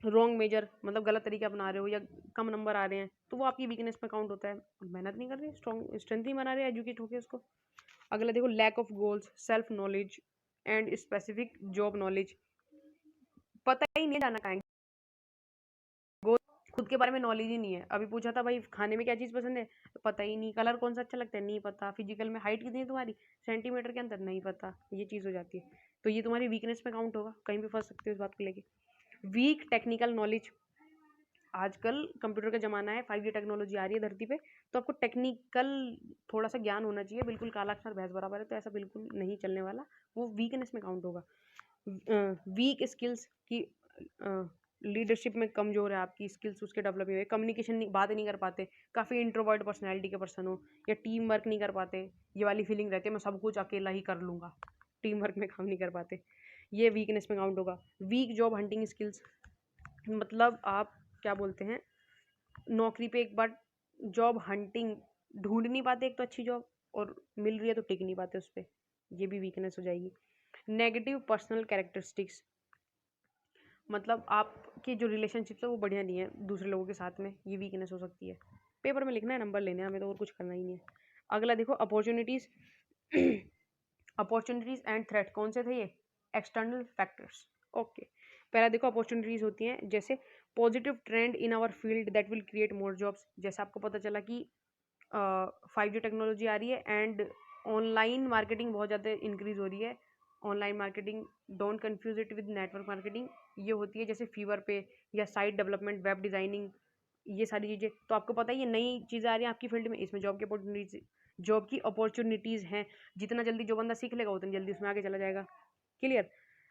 रॉन्ग मेजर, मतलब गलत तरीका अपना रहे हो या कम नंबर आ रहे हैं, तो वो आपकी वीकनेस में काउंट होता है। मेहनत नहीं कर रहे, स्ट्रॉन्ग स्ट्रेंथ नहीं बना रहे एजुकेट होके उसको। अगला देखो, lack of goals, self knowledge and specific job knowledge, पता ही नहीं जाना कहाँ, गोल खुद के बारे में नॉलेज ही नहीं है। अभी पूछा था भाई खाने में क्या चीज़ पसंद है, तो पता ही नहीं। कलर कौन सा अच्छा लगता है, नहीं पता। फिजिकल में हाइट कितनी है तुम्हारी, सेंटीमीटर के अंदर, नहीं पता। ये चीज़ हो जाती है, तो ये तुम्हारी वीकनेस में काउंट होगा, कहीं भी फंस सकते हो इस बात को लेके। वीक टेक्निकल नॉलेज, आजकल कंप्यूटर का ज़माना है, 5G टेक्नोलॉजी आ रही है धरती पे, तो आपको टेक्निकल थोड़ा सा ज्ञान होना चाहिए। बिल्कुल काला अक्षर भैंस बराबर है, तो ऐसा बिल्कुल नहीं चलने वाला, वो वीकनेस में काउंट होगा। वीक स्किल्स की, लीडरशिप में कमजोर है आपकी स्किल्स, उसके डेवलप नहीं हुए, कम्युनिकेशन नहीं, बात नहीं कर पाते, काफ़ी इंट्रोवर्ट पर्सनैलिटी के पर्सन हो, या टीम वर्क नहीं कर पाते, ये वाली फीलिंग रहती है मैं सब कुछ अकेला ही कर लूँगा, टीम वर्क में काम नहीं कर पाते, ये वीकनेस में काउंट होगा। वीक जॉब हंटिंग स्किल्स, मतलब आप क्या बोलते हैं, नौकरी पे एक बार जॉब हंटिंग ढूंढ नहीं पाते एक तो अच्छी जॉब, और मिल रही है तो टिक नहीं पाते उस पर, ये भी वीकनेस हो जाएगी। नेगेटिव पर्सनल कैरेक्टरिस्टिक्स, मतलब आपकी जो रिलेशनशिप्स है वो बढ़िया नहीं है दूसरे लोगों के साथ में, ये वीकनेस हो सकती है। पेपर में लिखना है, नंबर लेने हैं हमें, तो और कुछ करना ही नहीं है। अगला देखो, अपॉर्चुनिटीज़ अपॉर्चुनिटीज़ एंड थ्रेट, कौन से थे ये, एक्सटर्नल फैक्टर्स। ओके, पहला देखो अपॉर्चुनिटीज़ होती हैं जैसे positive trend in our field that will create more jobs, जैसे आपको पता चला कि 5G टेक्नोलॉजी आ रही है एंड ऑनलाइन मार्केटिंग बहुत ज़्यादा इंक्रीज हो रही है। Online marketing, don't confuse it with network marketing, ये होती है जैसे फीवर पे या साइट डेवलपमेंट, वेब डिज़ाइनिंग, ये सारी चीज़ें तो आपको पता है ये नई चीज़ें आ रही हैं आपकी फील्ड में, इसमें जॉब की अपॉर्चुनिटीज़ हैं। जितना जल्दी जो बंदा सीख लेगा उतनी जल्दी उसमें आगे चला जाएगा। Clear.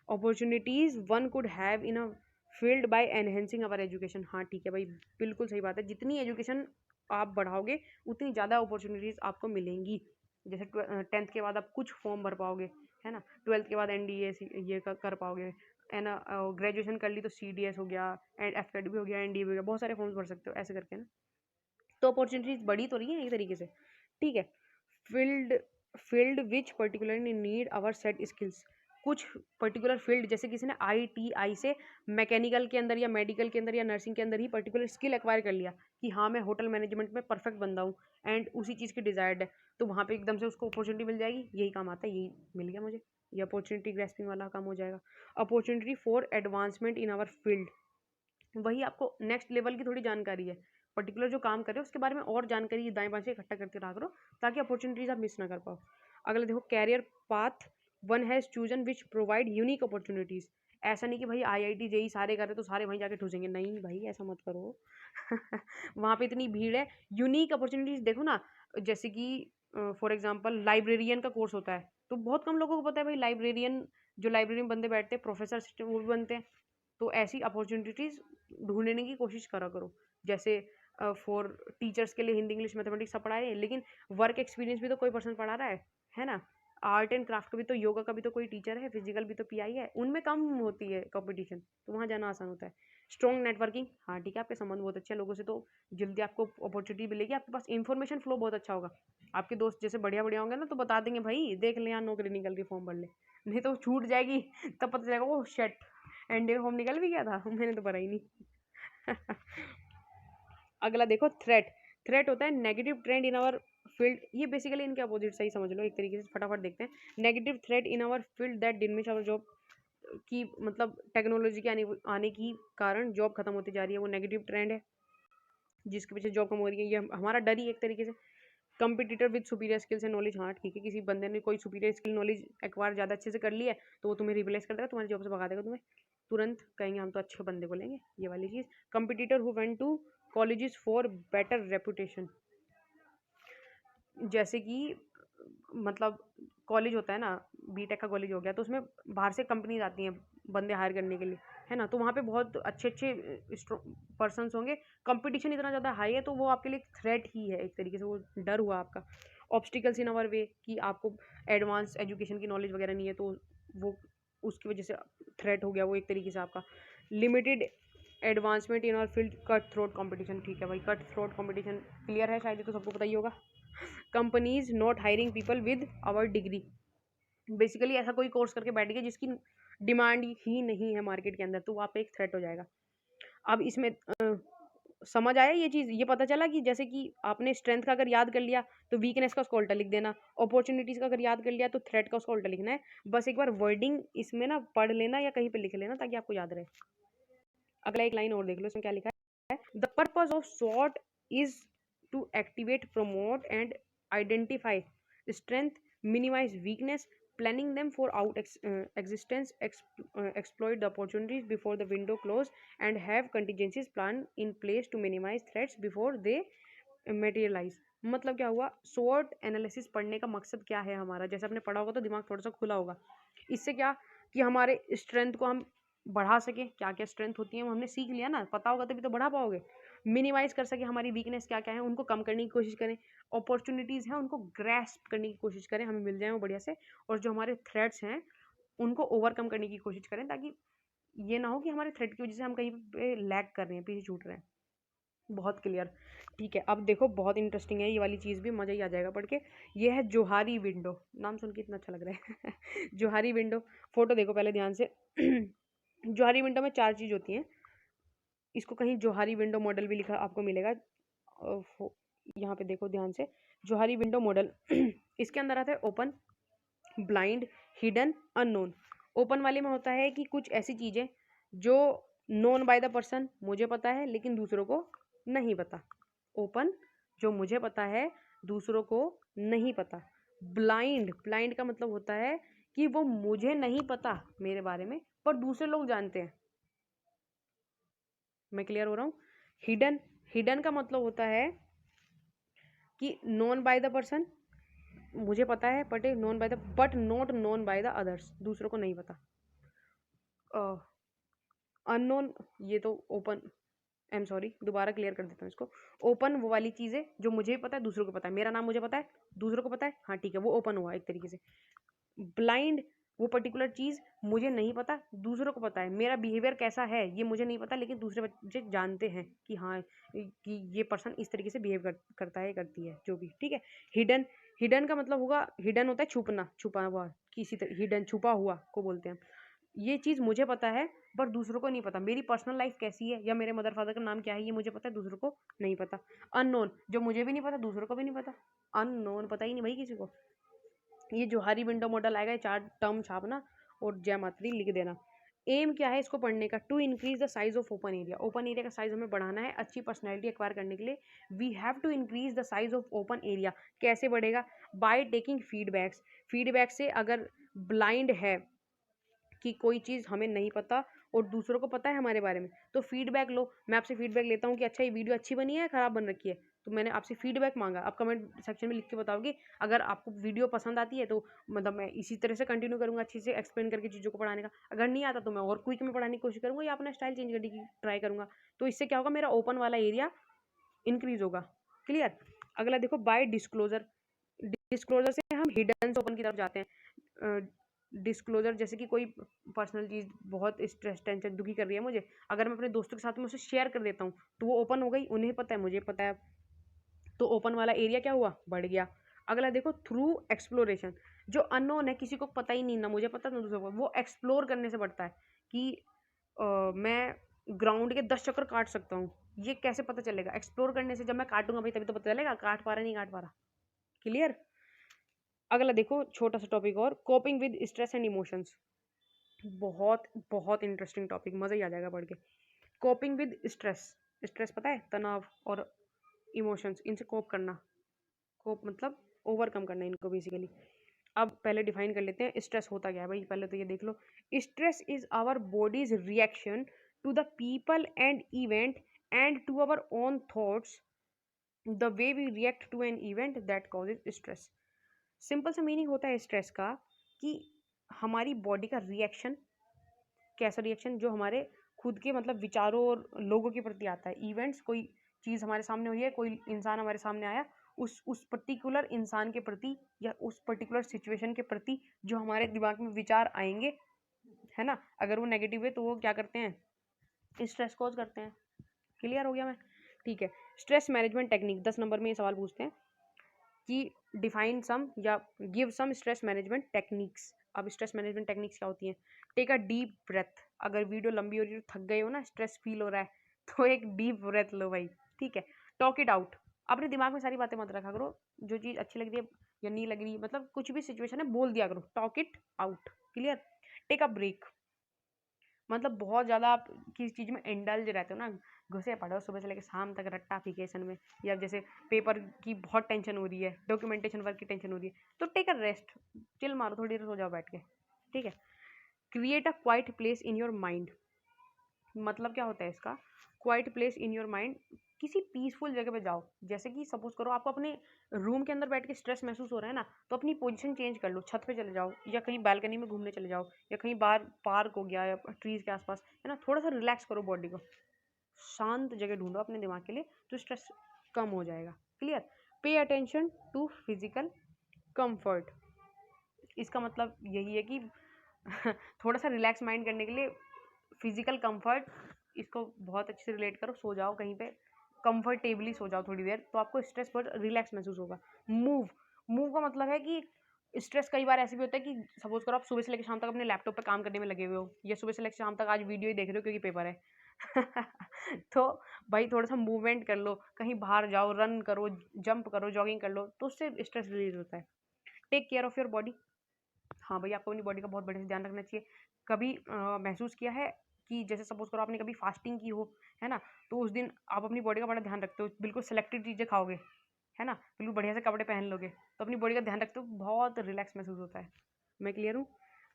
Opportunities one could have in a field by enhancing our education, हाँ ठीक है भाई, बिल्कुल सही बात है, जितनी एजुकेशन आप बढ़ाओगे उतनी ज़्यादा अपॉर्चुनिटीज़ आपको मिलेंगी। जैसे 10th के बाद आप कुछ फॉर्म भर पाओगे, है ना, 12th के बाद NDA ये कर पाओगे, है ना, ग्रेजुएशन कर ली तो CDS हो गया, एंड FED भी हो गया, NDA भी हो गया, बहुत सारे फॉर्म्स भर सकते हो ऐसे करके ना, तो अपॉर्चुनिटीज़ बढ़ी तो रही है एक तरीके से। ठीक है। Field field which particularly need our set skills, कुछ पर्टिकुलर फील्ड, जैसे किसी ने ITI से मैकेनिकल के अंदर या मेडिकल के अंदर या नर्सिंग के अंदर ही पर्टिकुलर स्किल एक्वायर कर लिया कि हाँ मैं होटल मैनेजमेंट में परफेक्ट बंदा हूँ एंड उसी चीज़ की डिजायर्ड है, तो वहाँ पे एकदम से उसको अपॉर्चुनिटी मिल जाएगी, यही काम आता है, यही मिल गया मुझे, ये अपॉर्चुनिटी ग्रेस्पिंग वाला काम हो जाएगा। Opportunity for advancement in our field, वही आपको नेक्स्ट लेवल की थोड़ी जानकारी है, पर्टिकुलर जो काम कर रहे हो उसके बारे में और जानकारी दाएं बाएं से इकट्ठा करते रहा करो ताकि अपॉर्चुनिटीज आप मिस ना कर पाओ। अगला देखो, career path one has chosen which provide unique opportunities, ऐसा नहीं कि भाई IIT JEE सारे कर रहे तो सारे वहीं जाके ठूसेंगे, नहीं भाई ऐसा मत करो वहाँ पे इतनी भीड़ है, यूनिक अपॉर्चुनिटीज़ देखो ना, जैसे कि फॉर एग्जांपल लाइब्रेरियन का कोर्स होता है, तो बहुत कम लोगों को पता है भाई लाइब्रेरियन, जो लाइब्रेरी में बंदे बैठते हैं प्रोफेसर वो भी बनते हैं, तो ऐसी अपॉर्चुनिटीज़ ढूंढने की कोशिश करा करो। जैसे फॉर टीचर्स के लिए हिंदी इंग्लिश मैथमेटिक्स सब पढ़ा रहे हैं, लेकिन वर्क एक्सपीरियंस भी तो कोई पर्सन पढ़ा रहा है ना, आर्ट एंड क्राफ्ट का भी तो, योगा का भी तो कोई टीचर है, फिजिकल भी तो PI है, उनमें कम होती है कंपटीशन, तो वहाँ जाना आसान होता है। स्ट्रॉन्ग नेटवर्किंग, हाँ ठीक है, आपके संबंध बहुत अच्छे हैं लोगों से, तो जल्दी आपको अपॉर्चुनिटी मिलेगी, आपके पास इन्फॉर्मेशन फ्लो बहुत अच्छा होगा। आपके दोस्त जैसे बढ़िया बढ़िया होंगे ना, तो बता देंगे भाई देख ले यहाँ नौकरी निकल रही, फॉर्म भर ले। नहीं तो छूट जाएगी, तब पता चलेगा वो शेट एनडीए फॉर्म निकल भी गया था, मैंने तो भरा ही नहीं। अगला देखो, थ्रेट। थ्रेट होता है negative trend in our field, ये बेसिकली इनके अपोजिट सही समझ लो एक तरीके से, फटाफट देखते हैं। Negative threat in our field that diminish our job, की मतलब टेक्नोलॉजी के आने की कारण जॉब खत्म होती जा रही है, वो नेगेटिव ट्रेंड है जिसके पीछे जॉब कम हो रही है, ये हमारा डर ही एक तरीके से। Competitor with superior skills and knowledge, हाँ ठीक है, किसी बंदे ने कोई सुपीरियर स्किल नॉलेज एक्वायर ज़्यादा अच्छे से कर ली है, तो वो तुम्हें रिप्लेस कर देगा, तुम्हारी जॉब से भगा देगा तुम्हें तुरंत, कहेंगे हम तो अच्छे बंदे को लेंगे, ये वाली चीज़। Competitor who went to colleges for better reputation, जैसे कि मतलब कॉलेज होता है ना, बीटेक का कॉलेज हो गया, तो उसमें बाहर से कंपनीज आती हैं बंदे हायर करने के लिए, है ना, तो वहाँ पे बहुत अच्छे अच्छे पर्सन्स होंगे, कंपटीशन इतना ज़्यादा हाई है, तो वो आपके लिए थ्रेट ही है एक तरीके से, वो डर हुआ आपका। ऑब्स्टिकल्स इन आवर वे, कि आपको एडवांस एजुकेशन की नॉलेज वगैरह नहीं है, तो वो उसकी वजह से थ्रेट हो गया वो एक तरीके से आपका। Limited advancement in our field, cut throat competition, ठीक है भाई, कट थ्रोट कॉम्पिटिशन क्लियर है शायद, ये तो सबको पता ही होगा। Companies not hiring people with our degree, basically ऐसा कोई कोर्स करके बैठ गया जिसकी डिमांड ही नहीं है मार्केट के अंदर, तो वहाँ पे एक थ्रेट हो जाएगा। अब इसमें समझ आया ये चीज़, ये पता चला कि जैसे कि आपने स्ट्रेंथ का अगर याद कर लिया तो वीकनेस का उसका उल्टा लिख देना, अपॉर्चुनिटीज़ का अगर याद कर लिया तो थ्रेट का उसका उल्टा लिखना है। बस एक बार वर्डिंग इसमें ना पढ़ लेना या कहीं पे लिख लेना ताकि आपको याद रहे। अगला एक लाइन और देख लो, इसमें क्या लिखा है। The purpose of SWOT is to activate, promote and identify strength, minimize weakness, planning them for out existence, exploit the opportunities before the window close, and have contingencies planned in place to minimize threats before they materialize। मतलब क्या हुआ, SWOT एनालिसिस पढ़ने का मकसद क्या है हमारा, जैसे आपने पढ़ा होगा तो दिमाग थोड़ा सा खुला होगा। इससे क्या कि हमारे स्ट्रेंथ को हम बढ़ा सके, क्या क्या स्ट्रेंथ होती है वो हमने सीख लिया ना, पता होगा तभी तो बढ़ा पाओगे। मिनिमाइज कर सके हमारी वीकनेस क्या क्या है, उनको कम करने की कोशिश करें। अपॉर्चुनिटीज़ हैं उनको ग्रैस्प करने की कोशिश करें, हमें मिल जाए वो बढ़िया से। और जो हमारे थ्रेट्स हैं उनको ओवरकम करने की कोशिश करें, ताकि ये ना हो कि हमारे थ्रेट की वजह से हम कहीं पे लैग कर रहे हैं, पीछे छूट रहे हैं। बहुत क्लियर, ठीक है। अब देखो बहुत इंटरेस्टिंग है ये वाली चीज़ भी, मज़ा ही आ जाएगा पढ़ के। ये है जोहारी विंडो, नाम सुन के इतना अच्छा लग रहा है। जोहारी विंडो, फोटो देखो पहले ध्यान से। जोहारी विंडो में 4 चीज़ होती हैं, इसको कहीं जोहारी विंडो मॉडल भी लिखा आपको मिलेगा, यहाँ पे देखो ध्यान से, जोहारी विंडो मॉडल। इसके अंदर आता है open, blind, hidden, unknown. Open वाले में होता है कि कुछ ऐसी चीज़ें जो नोन बाय द पर्सन, मुझे पता है लेकिन दूसरों को नहीं पता। ओपन, जो मुझे पता है दूसरों को नहीं पता। ब्लाइंड, ब्लाइंड का मतलब होता है कि वो मुझे नहीं पता मेरे बारे में पर दूसरे लोग जानते हैं। मैं क्लियर हो रहा हूँ। हिडन, हिडन का मतलब होता है कि नोन बाय द पर्सन, मुझे पता है but known by the, but not known by the others, दूसरों को नहीं पता। अननोन, ये तो ओपन, आई एम सॉरी दोबारा क्लियर कर देता हूँ इसको। ओपन वो वाली चीज़ है जो मुझे पता है दूसरों को पता है, मेरा नाम मुझे पता है दूसरों को पता है, हाँ ठीक है, वो ओपन हुआ एक तरीके से। ब्लाइंड, वो पर्टिकुलर चीज़ मुझे नहीं पता दूसरों को पता है, मेरा बिहेवियर कैसा है ये मुझे नहीं पता लेकिन दूसरे बच्चे जानते हैं कि हाँ कि ये पर्सन इस तरीके से बिहेव करता है करती है जो भी, ठीक है। हिडन, हिडन का मतलब होगा, हिडन होता है छुपना, छुपा हुआ किसी तरह, हिडन छुपा हुआ को बोलते हैं। ये चीज़ मुझे पता है पर दूसरों को नहीं पता, मेरी पर्सनल लाइफ कैसी है या मेरे मदर फादर का नाम क्या है ये मुझे पता है दूसरों को नहीं पता। अननोन, जो मुझे भी नहीं पता दूसरों को भी नहीं पता, अननोन, पता ही नहीं भाई किसी को। ये जोहारी विंडो मॉडल आएगा, 4 टर्म छापना और जय माता दी लिख देना। एम क्या है इसको पढ़ने का, to increase the size of open area, open area का साइज हमें बढ़ाना है अच्छी पर्सनैलिटी एक्वायर करने के लिए। We have to increase the size of open area, कैसे बढ़ेगा, बाय टेकिंग फीडबैक्स, फीडबैक से। अगर ब्लाइंड है कि कोई चीज़ हमें नहीं पता और दूसरों को पता है हमारे बारे में, तो फीडबैक लो। मैं आपसे फीडबैक लेता हूँ कि अच्छा ये वीडियो अच्छी बनी है ख़राब बन रखी है, तो मैंने आपसे फीडबैक मांगा, आप कमेंट सेक्शन में लिख के बताओगे। अगर आपको वीडियो पसंद आती है तो मतलब मैं इसी तरह से कंटिन्यू करूँगा अच्छे से एक्सप्लेन करके चीज़ों को पढ़ाने का, अगर नहीं आता तो मैं और क्विक में पढ़ाने की कोशिश करूँगा या अपना स्टाइल चेंज करने की ट्राई करूँगा। तो इससे क्या होगा, मेरा ओपन वाला एरिया इंक्रीज होगा। क्लियर। अगला देखो, बाय डिस्क्लोजर, डिस्क्लोजर से हम हिडन से ओपन की तरफ जाते हैं। डिस्क्लोजर, जैसे कि कोई पर्सनल चीज़ बहुत स्ट्रेस, टेंशन, दुखी कर रही है मुझे, अगर मैं अपने दोस्तों के साथ में उसे शेयर कर देता हूँ तो वो ओपन हो गई, उन्हें पता है, मुझे पता है, तो ओपन वाला एरिया क्या हुआ, बढ़ गया। अगला देखो, थ्रू एक्सप्लोरेशन, जो अननोन है, किसी को पता ही नहीं, ना मुझे पता ना दूसरों को, वो एक्सप्लोर करने से बढ़ता है कि मैं ग्राउंड के 10 चक्कर काट सकता हूँ। ये कैसे पता चलेगा? एक्सप्लोर करने से। जब मैं काटूंगा भाई तभी तो पता चलेगा काट पा रहा नहीं काट पा रहा। क्लियर? अगला देखो, छोटा सा टॉपिक और, coping with stress and emotions. बहुत बहुत इंटरेस्टिंग टॉपिक, मजा ही आ जाएगा पढ़ के। कोपिंग विद स्ट्रेस, स्ट्रेस पता है, तनाव, और इमोशंस, इनसे कोप करना। कोप मतलब ओवरकम करना इनको बेसिकली। अब पहले डिफाइन कर लेते हैं स्ट्रेस होता क्या है भाई, पहले तो ये देख लो। Stress is our body's reaction to the people and event and to our own thoughts, the way we react to an event that causes stress. Simple सा मीनिंग होता है स्ट्रेस का कि हमारी बॉडी का रिएक्शन, कैसा रिएक्शन, जो हमारे खुद के मतलब विचारों और लोगों के प्रति आता है। इवेंट्स, कोई चीज़ हमारे सामने हुई है, कोई इंसान हमारे सामने आया, उस पर्टिकुलर इंसान के प्रति या उस पर्टिकुलर सिचुएशन के प्रति जो हमारे दिमाग में विचार आएंगे, है ना, अगर वो नेगेटिव है तो वो क्या करते हैं, स्ट्रेस कॉज करते हैं। क्लियर हो गया मैं? ठीक है। स्ट्रेस मैनेजमेंट टेक्निक, 10 नंबर में ये सवाल पूछते हैं कि डिफाइन सम या give some stress management techniques. अब स्ट्रेस मैनेजमेंट टेक्निक्स क्या होती हैं? टेक अ डीप ब्रेथ, अगर वीडियो लंबी हो रही है, थक गए हो ना, स्ट्रेस फील हो रहा है, तो एक डीप ब्रेथ लो भाई। ठीक है। टॉक इट आउट, अपने दिमाग में सारी बातें मत रखा करो, जो चीज़ अच्छी लग रही है या नहीं लग रही, मतलब कुछ भी सिचुएशन है बोल दिया करो, talk it out. Clear? Take a break, मतलब बहुत ज़्यादा आप किसी चीज़ में इंडल्ज रहते हो ना, घुसे पड़े हो सुबह से लेकर शाम तक रट्टाफिकेशन में, या जैसे पेपर की बहुत टेंशन हो रही है, डॉक्यूमेंटेशन वर्क की टेंशन हो रही है, तो टेक अ रेस्ट, चिल मारो, थोड़ी देर सो जाओ बैठ के। ठीक है। Create a quite place in your mind, मतलब क्या होता है इसका? Quite place in your mind, किसी पीसफुल जगह पे जाओ। जैसे कि सपोज करो आपको अपने रूम के अंदर बैठ के स्ट्रेस महसूस हो रहा है ना, तो अपनी पोजीशन चेंज कर लो, छत पे चले जाओ या कहीं बालकनी में घूमने चले जाओ, या कहीं बाहर पार्क हो गया या ट्रीज के आसपास, है ना, थोड़ा सा रिलैक्स करो बॉडी को, शांत जगह ढूंढो अपने दिमाग के लिए, तो स्ट्रेस कम हो जाएगा। क्लियर? पे अटेंशन टू फिजिकल कंफर्ट, इसका मतलब यही है कि थोड़ा सा रिलैक्स माइंड करने के लिए फिजिकल कंफर्ट, इसको बहुत अच्छे से रिलेट करो, सो जाओ कहीं पे, कंफर्टेबली सो जाओ थोड़ी देर, तो आपको स्ट्रेस बहुत रिलैक्स महसूस होगा। मूव, मूव का मतलब है कि स्ट्रेस कई बार ऐसे भी होता है कि सपोज करो आप सुबह से लेकर शाम तक अपने लैपटॉप पे काम करने में लगे हुए हो, या सुबह से लेकर शाम तक आज वीडियो ही देख रहे हो क्योंकि पेपर है तो भाई थोड़ा सा मूवमेंट कर लो, कहीं बाहर जाओ, रन करो, जंप करो, जॉगिंग कर लो, तो उससे स्ट्रेस रिलीज होता है। Take care of your body, हाँ भाई आपको अपनी बॉडी का बहुत बढ़िया से ध्यान रखना चाहिए। कभी महसूस किया है कि जैसे सपोज करो आपने कभी फास्टिंग की हो, है ना, तो उस दिन आप अपनी बॉडी का बड़ा ध्यान रखते हो, बिल्कुल सेलेक्टेड चीज़ें खाओगे, है ना, बिल्कुल बढ़िया से कपड़े पहन लोगे, तो अपनी बॉडी का ध्यान रखते हो, बहुत रिलैक्स महसूस होता है। मैं क्लियर हूँ?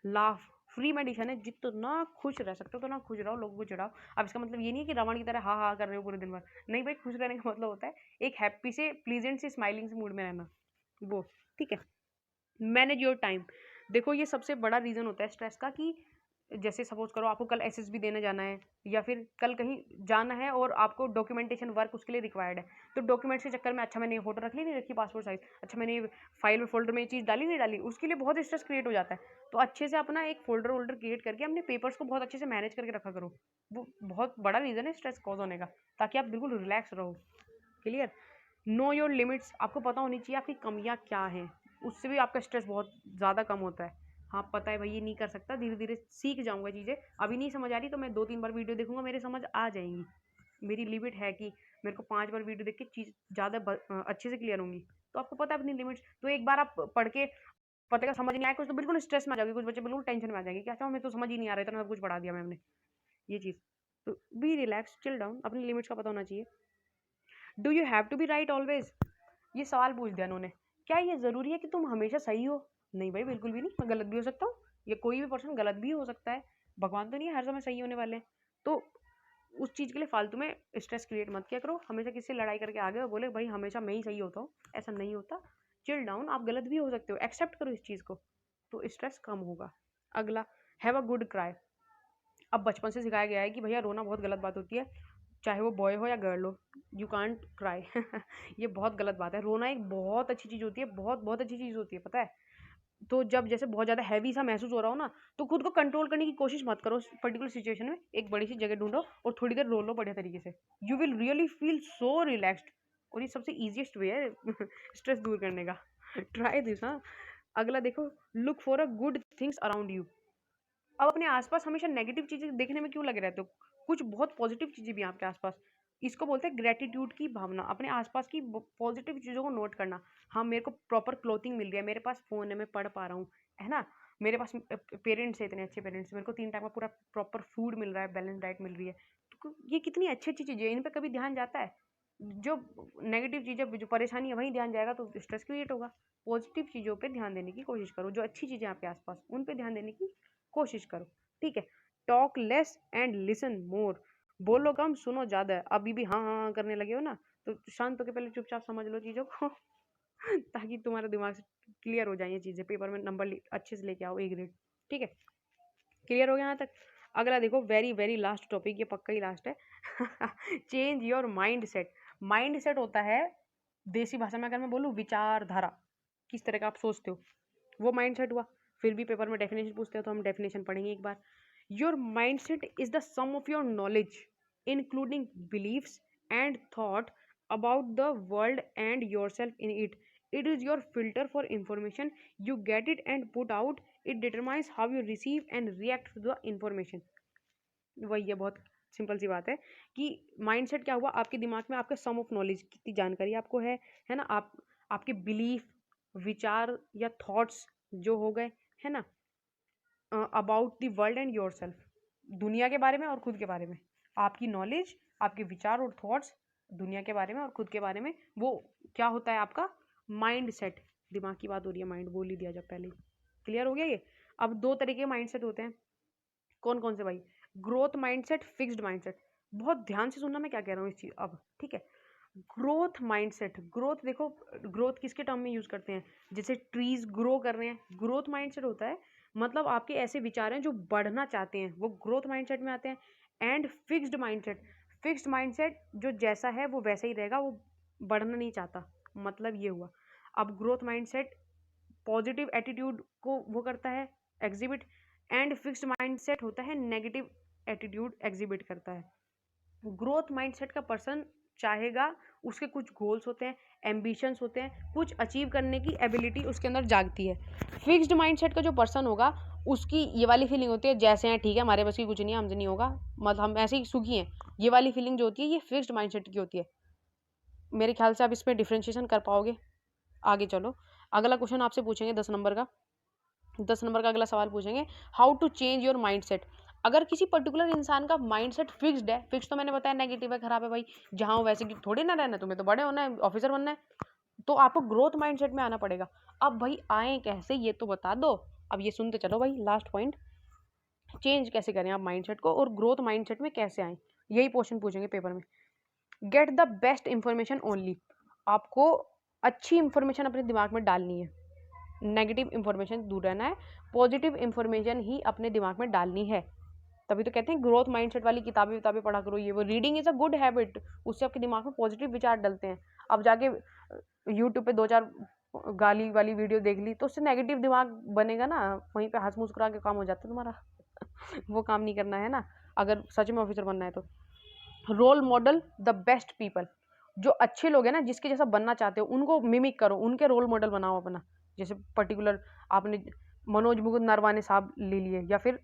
लाफ, फ्री मेडिसिन है, जितना खुश रह सकते हो तो ना खुश रहो, लोगों को चिढ़ाओ। अब इसका मतलब ये नहीं है कि रावण की तरह हा हा कर रहे हो पूरे दिन भर, नहीं भाई, खुश रहने का मतलब होता है एक हैप्पी से, प्लीजेंट से, स्माइलिंग से मूड में रहना, वो। ठीक है। मैनेज योर टाइम, देखो ये सबसे बड़ा रीज़न होता है स्ट्रेस का कि जैसे सपोज करो आपको कल एसएसबी देने जाना है, या फिर कल कहीं जाना है और आपको डॉक्यूमेंटेशन वर्क उसके लिए रिक्वायर्ड है, तो डॉक्यूमेंट्स के चक्कर में अच्छा मैंने ये फोटो रख ली नहीं रखी पासपोर्ट साइज, अच्छा मैंने ये फाइल और फोल्डर में ये चीज़ डाली नहीं डाली, उसके लिए बहुत स्ट्रेस क्रिएट हो जाता है। तो अच्छे से अपना एक फोल्डर वोल्डर क्रिएट करके अपने पेपर्स को बहुत अच्छे से मैनेज करके रखा करो, वो बहुत बड़ा रीज़न है स्ट्रेस कॉज होने का, ताकि आप बिल्कुल रिलैक्स रहो। क्लियर? नो योर लिमिट्स, आपको पता होनी चाहिए आपकी कमियाँ क्या हैं, उससे भी आपका स्ट्रेस बहुत ज़्यादा कम होता है। हाँ पता है भाई ये नहीं कर सकता, धीरे धीरे सीख जाऊंगा चीज़ें, अभी नहीं समझ आ रही तो मैं 2-3 बार वीडियो देखूंगा, मेरे समझ आ जाएंगी। मेरी लिमिट है कि मेरे को 5 बार वीडियो देख के चीज़ ज़्यादा अच्छे से क्लियर होंगी। तो आपको पता है अपनी लिमिट्स, तो एक बार आप पढ़ के पता का समझ नहीं आया कुछ तो बिल्कुल स्ट्रेस में आ जाओगे, कुछ बच्चे बिल्कुल टेंशन में आ जाएंगे, क्या अच्छा हमें तो समझ ही नहीं आ रहा था ना, सब कुछ पढ़ा दिया मैम ने, ये चीज़। तो बी रिलैक्स, चिल डाउन, अपनी लिमिट्स का पता होना चाहिए। Do you have to be right always, ये सवाल पूछ दिया उन्होंने, क्या ये ज़रूरी है कि तुम हमेशा सही हो? नहीं भाई बिल्कुल भी नहीं, मैं गलत भी हो सकता हूँ, या कोई भी पर्सन गलत भी हो सकता है, भगवान तो नहीं है हर समय सही होने वाले हैं। तो उस चीज़ के लिए फालतू में स्ट्रेस क्रिएट मत किया करो, हमेशा किसी से लड़ाई करके आ गए और बोले भाई हमेशा मैं ही सही होता हूँ, ऐसा नहीं होता। चिल डाउन, आप गलत भी हो सकते हो, एक्सेप्ट करो इस चीज़ को, तो स्ट्रेस कम होगा। अगला, हैव अ गुड क्राई, अब बचपन से सिखाया गया है कि भैया रोना बहुत गलत बात होती है, चाहे वो बॉय हो या गर्ल हो, यू कांट क्राई ये बहुत गलत बात है, रोना एक बहुत अच्छी चीज़ होती है, बहुत बहुत अच्छी चीज़ होती है, पता है। तो जब जैसे बहुत ज़्यादा हैवी सा महसूस हो रहा हो ना, तो खुद को कंट्रोल करने की कोशिश मत करो उस पर्टिकुलर सिचुएशन में। एक बड़ी सी जगह ढूंढो और थोड़ी देर रो लो बढ़िया तरीके से। You will really feel so relaxed. और ये सबसे ईजिएस्ट वे है स्ट्रेस दूर करने का। Try this. हाँ, अगला देखो, look for a good things around you. अब अपने आसपास हमेशा नेगेटिव चीजें देखने में क्यों लगे रहते हो? कुछ बहुत पॉजिटिव चीजें भी हैं आपके आसपास। इसको बोलते हैं ग्रेटिट्यूड की भावना। अपने आसपास की पॉजिटिव चीजों को नोट करना। हाँ, मेरे को प्रॉपर क्लोथिंग मिल रही है, मेरे पास फोन है, मैं पढ़ पा रहा हूँ, है ना। मेरे पास पेरेंट्स है, इतने अच्छे पेरेंट्स, मेरे को 3 टाइम का पूरा प्रॉपर फूड मिल रहा है, बैलेंस डाइट मिल रही है। तो ये कितनी अच्छी अच्छी चीजें हैं, इन पे कभी ध्यान जाता है? जो नेगेटिव चीजें, जो परेशानी है वहीं ध्यान जाएगा तो स्ट्रेस क्रिएट होगा। पॉजिटिव चीजों पे ध्यान देने की कोशिश करो, जो अच्छी चीजें हैं आपके आसपास उन पे ध्यान देने की कोशिश करो। ठीक है। Talk less and listen more. बोलो कम, सुनो ज्यादा। अभी भी हाँ हाँ हाँ करने लगे हो ना, तो शांत होकर पहले चुपचाप समझ लो चीजों को। ताकि तुम्हारे दिमाग से क्लियर हो जाए ये चीजें, पेपर में नंबर अच्छे से लेके आओ, ए ग्रेड। ठीक है, क्लियर हो गया यहाँ तक? अगला देखो, वेरी वेरी लास्ट टॉपिक, ये पक्का ही लास्ट है। Change your mind set. Mind set होता है, देसी भाषा में अगर मैं बोलूँ, विचारधारा। किस तरह का आप सोचते हो, वो माइंड सेट हुआ। फिर भी पेपर में डेफिनेशन पूछते हो तो हम डेफिनेशन पढ़ेंगे एक बार। Your mindset is the sum of your knowledge including beliefs and thought about the world and yourself in it. It is your filter for information. You get it and put out. It determines how you receive and react to the information. वही है, बहुत सिंपल सी बात है कि माइंडसेट क्या हुआ, आपके दिमाग में आपका सम ऑफ नॉलेज, कितनी जानकारी आपको है ना। आपके बिलीफ, विचार या थॉट्स जो हो गए, है ना, about the world and your self, दुनिया के बारे में और खुद के बारे में। आपकी नॉलेज, आपके विचार और थॉट्स दुनिया के बारे में और खुद के बारे में, वो क्या होता है आपका माइंड सेट। दिमाग की बात हो रही है, माइंड बोल ही दिया जब पहले। क्लियर हो गया ये? अब 2 तरह के माइंड सेट होते हैं। कौन कौन से भाई? Growth mindset, fixed mindset. बहुत ध्यान से सुनना मैं क्या कह रहा हूँ इस चीज अब, ठीक है। ग्रोथ माइंडसेट, ग्रोथ देखो, ग्रोथ किसके टर्म में यूज करते हैं? जैसे ट्रीज ग्रो कर रहे हैं, ग्रोथ माइंडसेट होता है, मतलब आपके ऐसे विचार हैं जो बढ़ना चाहते हैं, वो ग्रोथ माइंडसेट में आते हैं। And fixed mindset, fixed mindset जो जैसा है वो वैसा ही रहेगा, वो बढ़ना नहीं चाहता, मतलब ये हुआ। अब ग्रोथ माइंडसेट पॉजिटिव एटीट्यूड को वो करता है, एग्जिबिट। एंड फिक्स्ड माइंडसेट होता है नेगेटिव एटीट्यूड एग्जिबिट करता है। ग्रोथ माइंडसेट का पर्सन चाहेगा, उसके कुछ गोल्स होते हैं, एम्बिशंस होते हैं, कुछ अचीव करने की एबिलिटी उसके अंदर जागती है। फिक्स्ड माइंडसेट का जो पर्सन होगा, उसकी ये वाली फीलिंग होती है, जैसे हैं ठीक है, हमारे बस की कुछ नहीं है, हमसे नहीं होगा, मतलब हम ऐसे ही सुखी हैं। ये वाली फीलिंग जो होती है, ये फिक्स्ड माइंडसेट की होती है। मेरे ख्याल से आप इसमें डिफ्रेंशिएशन कर पाओगे। आगे चलो, अगला क्वेश्चन आपसे पूछेंगे 10 नंबर का। 10 नंबर का अगला सवाल पूछेंगे, how to change your mindset. अगर किसी पर्टिकुलर इंसान का माइंडसेट फिक्स्ड है, फिक्स तो मैंने बताया नेगेटिव है, खराब है भाई, जहाँ हो वैसे की थोड़ी ना रहना, तुम्हें तो बड़े होना है, ऑफिसर बनना है, तो आपको ग्रोथ माइंडसेट में आना पड़ेगा। अब भाई आए कैसे, ये तो बता दो। अब ये सुनते चलो भाई, लास्ट पॉइंट, चेंज कैसे करें आप माइंडसेट को और ग्रोथ माइंडसेट में कैसे आए, यही क्वेश्चन पूछेंगे पेपर में। Get the best information only. आपको अच्छी इंफॉर्मेशन अपने दिमाग में डालनी है, नेगेटिव इंफॉर्मेशन दूर रहना है, पॉजिटिव इंफॉर्मेशन ही अपने दिमाग में डालनी है। तभी तो कहते हैं ग्रोथ माइंडसेट वाली किताबें पढ़ा करो, ये वो। Reading is a good habit, उससे आपके दिमाग में पॉजिटिव विचार डलते हैं। अब जाके यूट्यूब पे 2-4 गाली वाली वीडियो देख ली तो उससे नेगेटिव दिमाग बनेगा ना, वहीं पे हंस मुस्कुरा के काम हो जाता है तुम्हारा। वो काम नहीं करना है ना, अगर सच में ऑफिसर बनना है तो। Role model the best people, जो अच्छे लोग हैं ना, जिसके जैसा बनना चाहते हो, उनको मिमिक करो, उनके रोल मॉडल बनाओ अपना। जैसे पर्टिकुलर आपने मनोज मुकुंद नरवाने साहब ले लिए, या फिर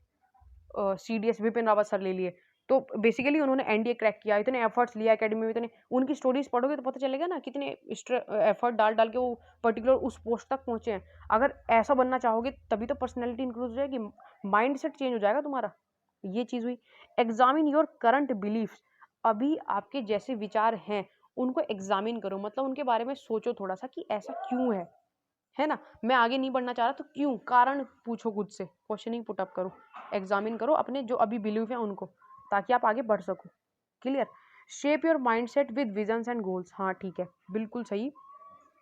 CDS विपिन रावत सर ले लिए, तो बेसिकली उन्होंने NDA क्रैक किया, इतने एफर्ट्स लिया एकेडमी में, इतने, उनकी स्टोरीज पढ़ोगे तो पता चलेगा ना कितने एफर्ट डाल डाल के वो पर्टिकुलर उस पोस्ट तक पहुंचे हैं। अगर ऐसा बनना चाहोगे तभी तो पर्सनैलिटी इंक्लूड हो जाएगी, माइंड सेट चेंज हो जाएगा तुम्हारा। ये चीज़ हुई। एग्जामिन योर करंट बिलीफ्स, अभी आपके जैसे विचार हैं उनको एग्जामिन करो, मतलब उनके बारे में सोचो थोड़ा सा कि ऐसा क्यों है ना। मैं आगे नहीं बढ़ना चाह रहा तो क्यों, कारण पूछो खुद से, क्वेश्चनिंग पुट अप करो, एग्जामिन करो अपने जो अभी बिलीव है उनको, ताकि आप आगे बढ़ सको। Clear? Shape your mindset with visions and goals. हाँ ठीक है, बिल्कुल सही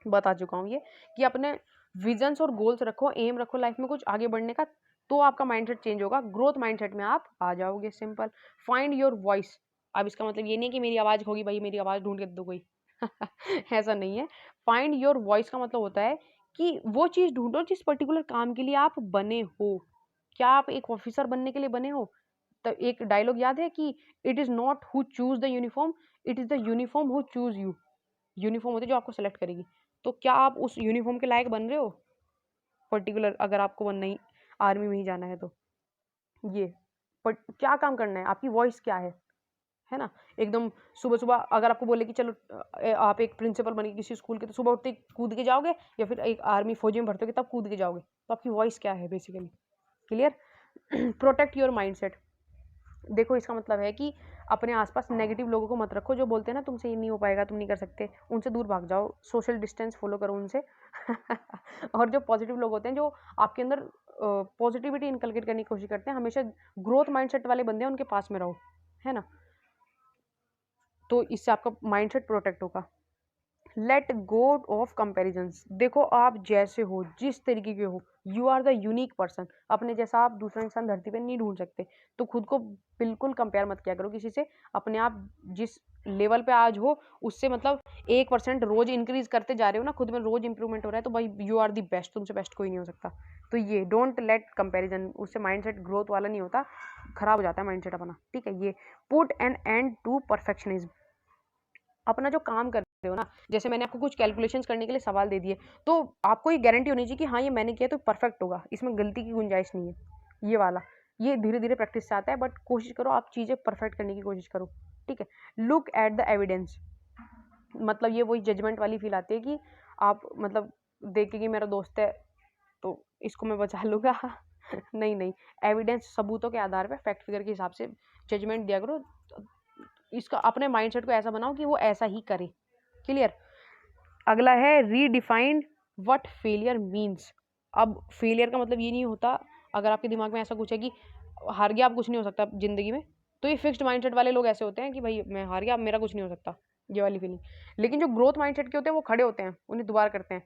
बता चुका हूँ ये, कि अपने विजन्स और गोल्स रखो, एम रखो लाइफ में कुछ आगे बढ़ने का, तो आपका माइंडसेट चेंज होगा, ग्रोथ माइंडसेट में आप आ जाओगे। सिंपल। Find your voice. अब इसका मतलब ये नहीं कि मेरी आवाज़ होगी भाई, मेरी आवाज़ ढूंढ के दो कोई। ऐसा नहीं है। फाइंड योर वॉइस का मतलब होता है कि वो चीज़ ढूँढो जिस पर्टिकुलर काम के लिए आप बने हो। क्या आप एक ऑफ़िसर बनने के लिए बने हो? तो एक डायलॉग याद है कि it is not who choose the uniform, it is the uniform who choose you. Uniform होती है जो आपको सेलेक्ट करेगी। तो क्या आप उस यूनिफ़ॉर्म के लायक बन रहे हो? पर्टिकुलर अगर आपको बनना ही आर्मी में ही जाना है तो। ये बट क्या काम करना है? आपकी वॉइस क्या है ना? एकदम सुबह-सुबह अगर आपको बोले कि चलो आप एक प्रिंसिपल बनिए किसी स्कूल के, तो सुबह उठते ही कूद के जाओगे या फिर एक आर्मी फौजी में भर्ती होगे तब कूद के जाओगे? तो आपकी वॉइस क्या है basically? Clear? Protect your mindset. देखो इसका मतलब है कि अपने आसपास नेगेटिव लोगों को मत रखो जो बोलते हैं ना तुमसे ये नहीं हो पाएगा, तुम नहीं कर सकते, उनसे दूर भाग जाओ, सोशल डिस्टेंस फॉलो करो उनसे। और जो पॉजिटिव लोग होते हैं जो आपके अंदर पॉजिटिविटी इनकलकेट करने की कोशिश करते हैं, हमेशा ग्रोथ माइंडसेट वाले बंदे हैं उनके पास में रहो, है ना? तो इससे आपका माइंडसेट प्रोटेक्ट होगा। Let go of comparisons. देखो आप जैसे हो, जिस तरीके के हो, you are the unique person. अपने जैसा आप दूसरा इंसान धरती पे नहीं ढूंढ सकते। तो खुद को बिल्कुल कंपेयर मत किया करो किसी से। अपने आप जिस लेवल पे आज हो उससे मतलब 1% रोज इंक्रीज करते जा रहे हो ना, खुद में रोज इंप्रूवमेंट हो रहा है, तो भाई यू आर दी बेस्ट, तुमसे बेस्ट कोई नहीं हो सकता। तो ये डोंट लेट कंपेरिजन, उससे माइंडसेट ग्रोथ वाला नहीं होता, खराब हो जाता है माइंडसेट अपना। ठीक है, ये put an end to perfectionism. अपना जो काम कर रहे हो ना, जैसे मैंने आपको कुछ कैलकुलेशंस करने के लिए सवाल दे दिए, तो आपको ये गारंटी होनी चाहिए कि हाँ ये मैंने किया तो परफेक्ट होगा, इसमें गलती की गुंजाइश नहीं है। ये वाला ये धीरे धीरे प्रैक्टिस से आता है, बट कोशिश करो आप चीज़ें परफेक्ट करने की कोशिश करो। ठीक है, लुक एट द एविडेंस। मतलब ये वही जजमेंट वाली फील आती है कि आप मतलब देखे कि मेरा दोस्त है तो इसको मैं बचा लूँगा। नहीं, नहीं, एविडेंस सबूतों के आधार पे फैक्ट फिगर के हिसाब से जजमेंट दिया करो। इसका अपने माइंडसेट को ऐसा बनाओ कि वो ऐसा ही करे। क्लियर? अगला है रीडिफाइन व्हाट फेलियर मीन्स। अब फेलियर का मतलब ये नहीं होता, अगर आपके दिमाग में ऐसा कुछ है कि हार गया, आप कुछ नहीं हो सकता ज़िंदगी में, तो ये फिक्स्ड माइंडसेट वाले लोग ऐसे होते हैं कि भाई मैं हार गया, अब मेरा कुछ नहीं हो सकता, ये वाली फीलिंग। लेकिन जो ग्रोथ माइंडसेट के होते हैं वो खड़े होते हैं, उन्हें दोबारा करते हैं।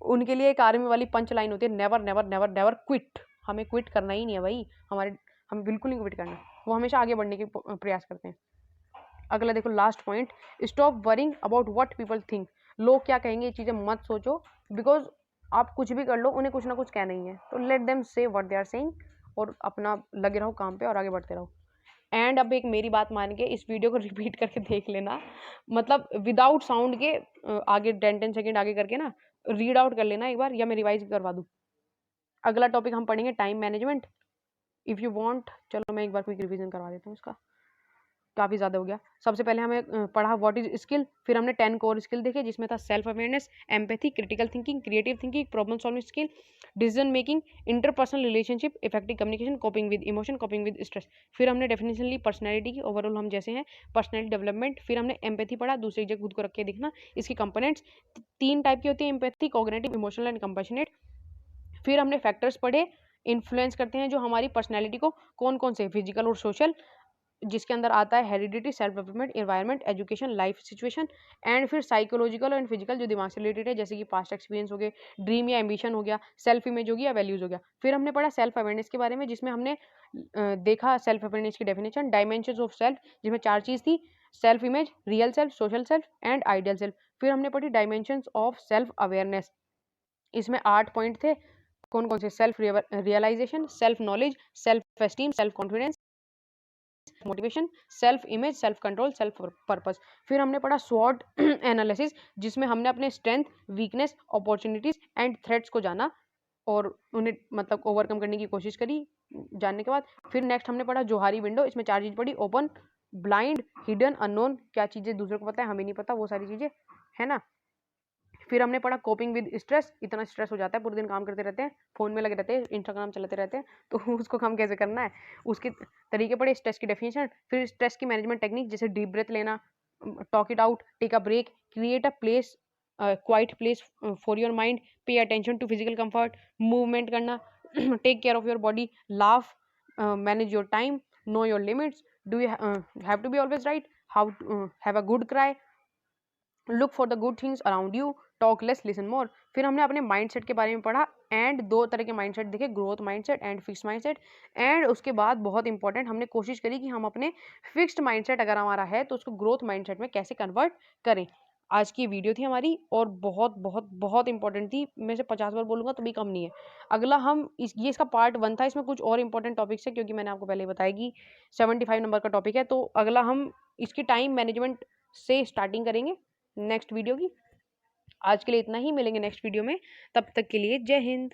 उनके लिए एक आर्मी वाली पंच लाइन होती है, never never never never quit. हमें क्विट करना ही नहीं है भाई, हमें बिल्कुल नहीं क्विट करना। वो हमेशा आगे बढ़ने के प्रयास करते हैं। अगला देखो last point, stop worrying about what people think. लोग क्या कहेंगे ये चीज़ें मत सोचो, बिकॉज आप कुछ भी कर लो उन्हें कुछ ना कुछ कहना ही है, तो लेट देम से व्हाट दे आर सेइंग और अपना लगे रहो काम पे और आगे बढ़ते रहो। एंड अब एक मेरी बात मान के इस वीडियो को रिपीट करके देख लेना, मतलब विदाउट साउंड के आगे 10 सेकेंड आगे करके ना रीड आउट कर लेना एक बार, या मैं रिवाइज करवा दूँ। अगला टॉपिक हम पढ़ेंगे time management. If you want, चलो मैं एक बार क्विक रिवीजन करवा देता हूँ इसका, काफ़ी ज़्यादा हो गया। सबसे पहले हमें पढ़ा व्हाट इज स्किल, फिर हमने 10 कोर स्किल देखे जिसमें था self awareness, empathy, critical thinking, creative thinking, problem solving skill, decision making, interpersonal relationship, effective communication, coping with emotion, coping with stress. फिर हमने डेफिनेशन ली पर्सनैलिटी की, ओवरऑल हम जैसे हैं, पर्सनैलिटी डेवलपमेंट। फिर हमने एम्पैथी पढ़ा, दूसरी जगह खुद को रख के देखना, इसकी कंपोनेंट्स 3 टाइप की होती है, empathy, cognitive, emotional and compassionate. फिर हमने फैक्टर्स पढ़े इन्फ्लुएंस करते हैं जो हमारी पर्सनैलिटी को, कौन कौन से, फिजिकल और सोशल, जिसके अंदर आता है heredity, self development, environment, education, life situation. And फिर साइकोलॉजिकल एंड फिजिकल जो दिमाग से रिलेटेड है, जैसे कि पास्ट एक्सपीरियंस हो गए, ड्रीम या एम्बिशन हो गया, सेल्फ इमेज हो गया, वैल्यूज हो गया। फिर हमने पढ़ा सेल्फ अवेयरनेस के बारे में, जिसमें हमने देखा सेल्फ अवेयरनेस की डेफिनेशन, डायमेंशंस ऑफ सेल्फ, जिसमें 4 चीज़ थी, self image, real self, social self and ideal self. फिर हमने पढ़ी डायमेंशंस ऑफ सेल्फ अवेयरनेस, इसमें 8 पॉइंट थे, कौन कौन से, self realization, self knowledge, self esteem, self confidence, motivation, self image, self control, self purpose. फिर हमने पढ़ा स्वॉट एनालिसिस, जिसमें हमने अपने strength, weakness, opportunities and threats को जाना और उन्हें मतलब ओवरकम करने की कोशिश करी। जानने के बाद फिर नेक्स्ट हमने पढ़ा जोहारी विंडो, इसमें 4 चीज़ पढ़ी, ओपन, ब्लाइंड, हिडन, अननोन, क्या चीज़ें दूसरे को पता है हमें नहीं पता, वो सारी चीज़ें, है ना। फिर हमने पढ़ा कोपिंग विद स्ट्रेस, इतना स्ट्रेस हो जाता है, पूरे दिन काम करते रहते हैं, फ़ोन में लगे रहते हैं, इंस्टाग्राम चलाते रहते हैं, तो उसको कम कैसे करना है, उसके तरीके पढ़े, स्ट्रेस की डेफिनेशन। फिर स्ट्रेस की मैनेजमेंट टेक्निक, जैसे डीप ब्रेथ लेना, talk it out, take a break, create a place, quiet place for your mind, pay attention to physical comfort, movement करना, take care of your body, laugh, manage your time, know your limits, do you have to be always right, how have a good cry, look for the good things around you, talk less listen more. फिर हमने अपने माइंडसेट के बारे में पढ़ा एंड 2 तरह के माइंडसेट देखे, growth mindset and fixed mindset. And उसके बाद बहुत इंपॉर्टेंट, हमने कोशिश करी कि हम अपने फिक्स्ड माइंडसेट अगर हमारा है तो उसको ग्रोथ माइंडसेट में कैसे कन्वर्ट करें। आज की वीडियो थी हमारी और बहुत बहुत बहुत इंपॉर्टेंट थी। मैं इसे 50 बार बोलूँगा तो भी कम नहीं है। अगला हम ये इसका पार्ट 1 था, इसमें कुछ और इंपॉर्टेंट टॉपिक्स है क्योंकि मैंने आपको पहले ही बताया कि 75 नंबर का टॉपिक है। तो अगला हम इसकी टाइम मैनेजमेंट से स्टार्टिंग करेंगे नेक्स्ट वीडियो की। आज के लिए इतना ही, मिलेंगे नेक्स्ट वीडियो में। तब तक के लिए जय हिंद।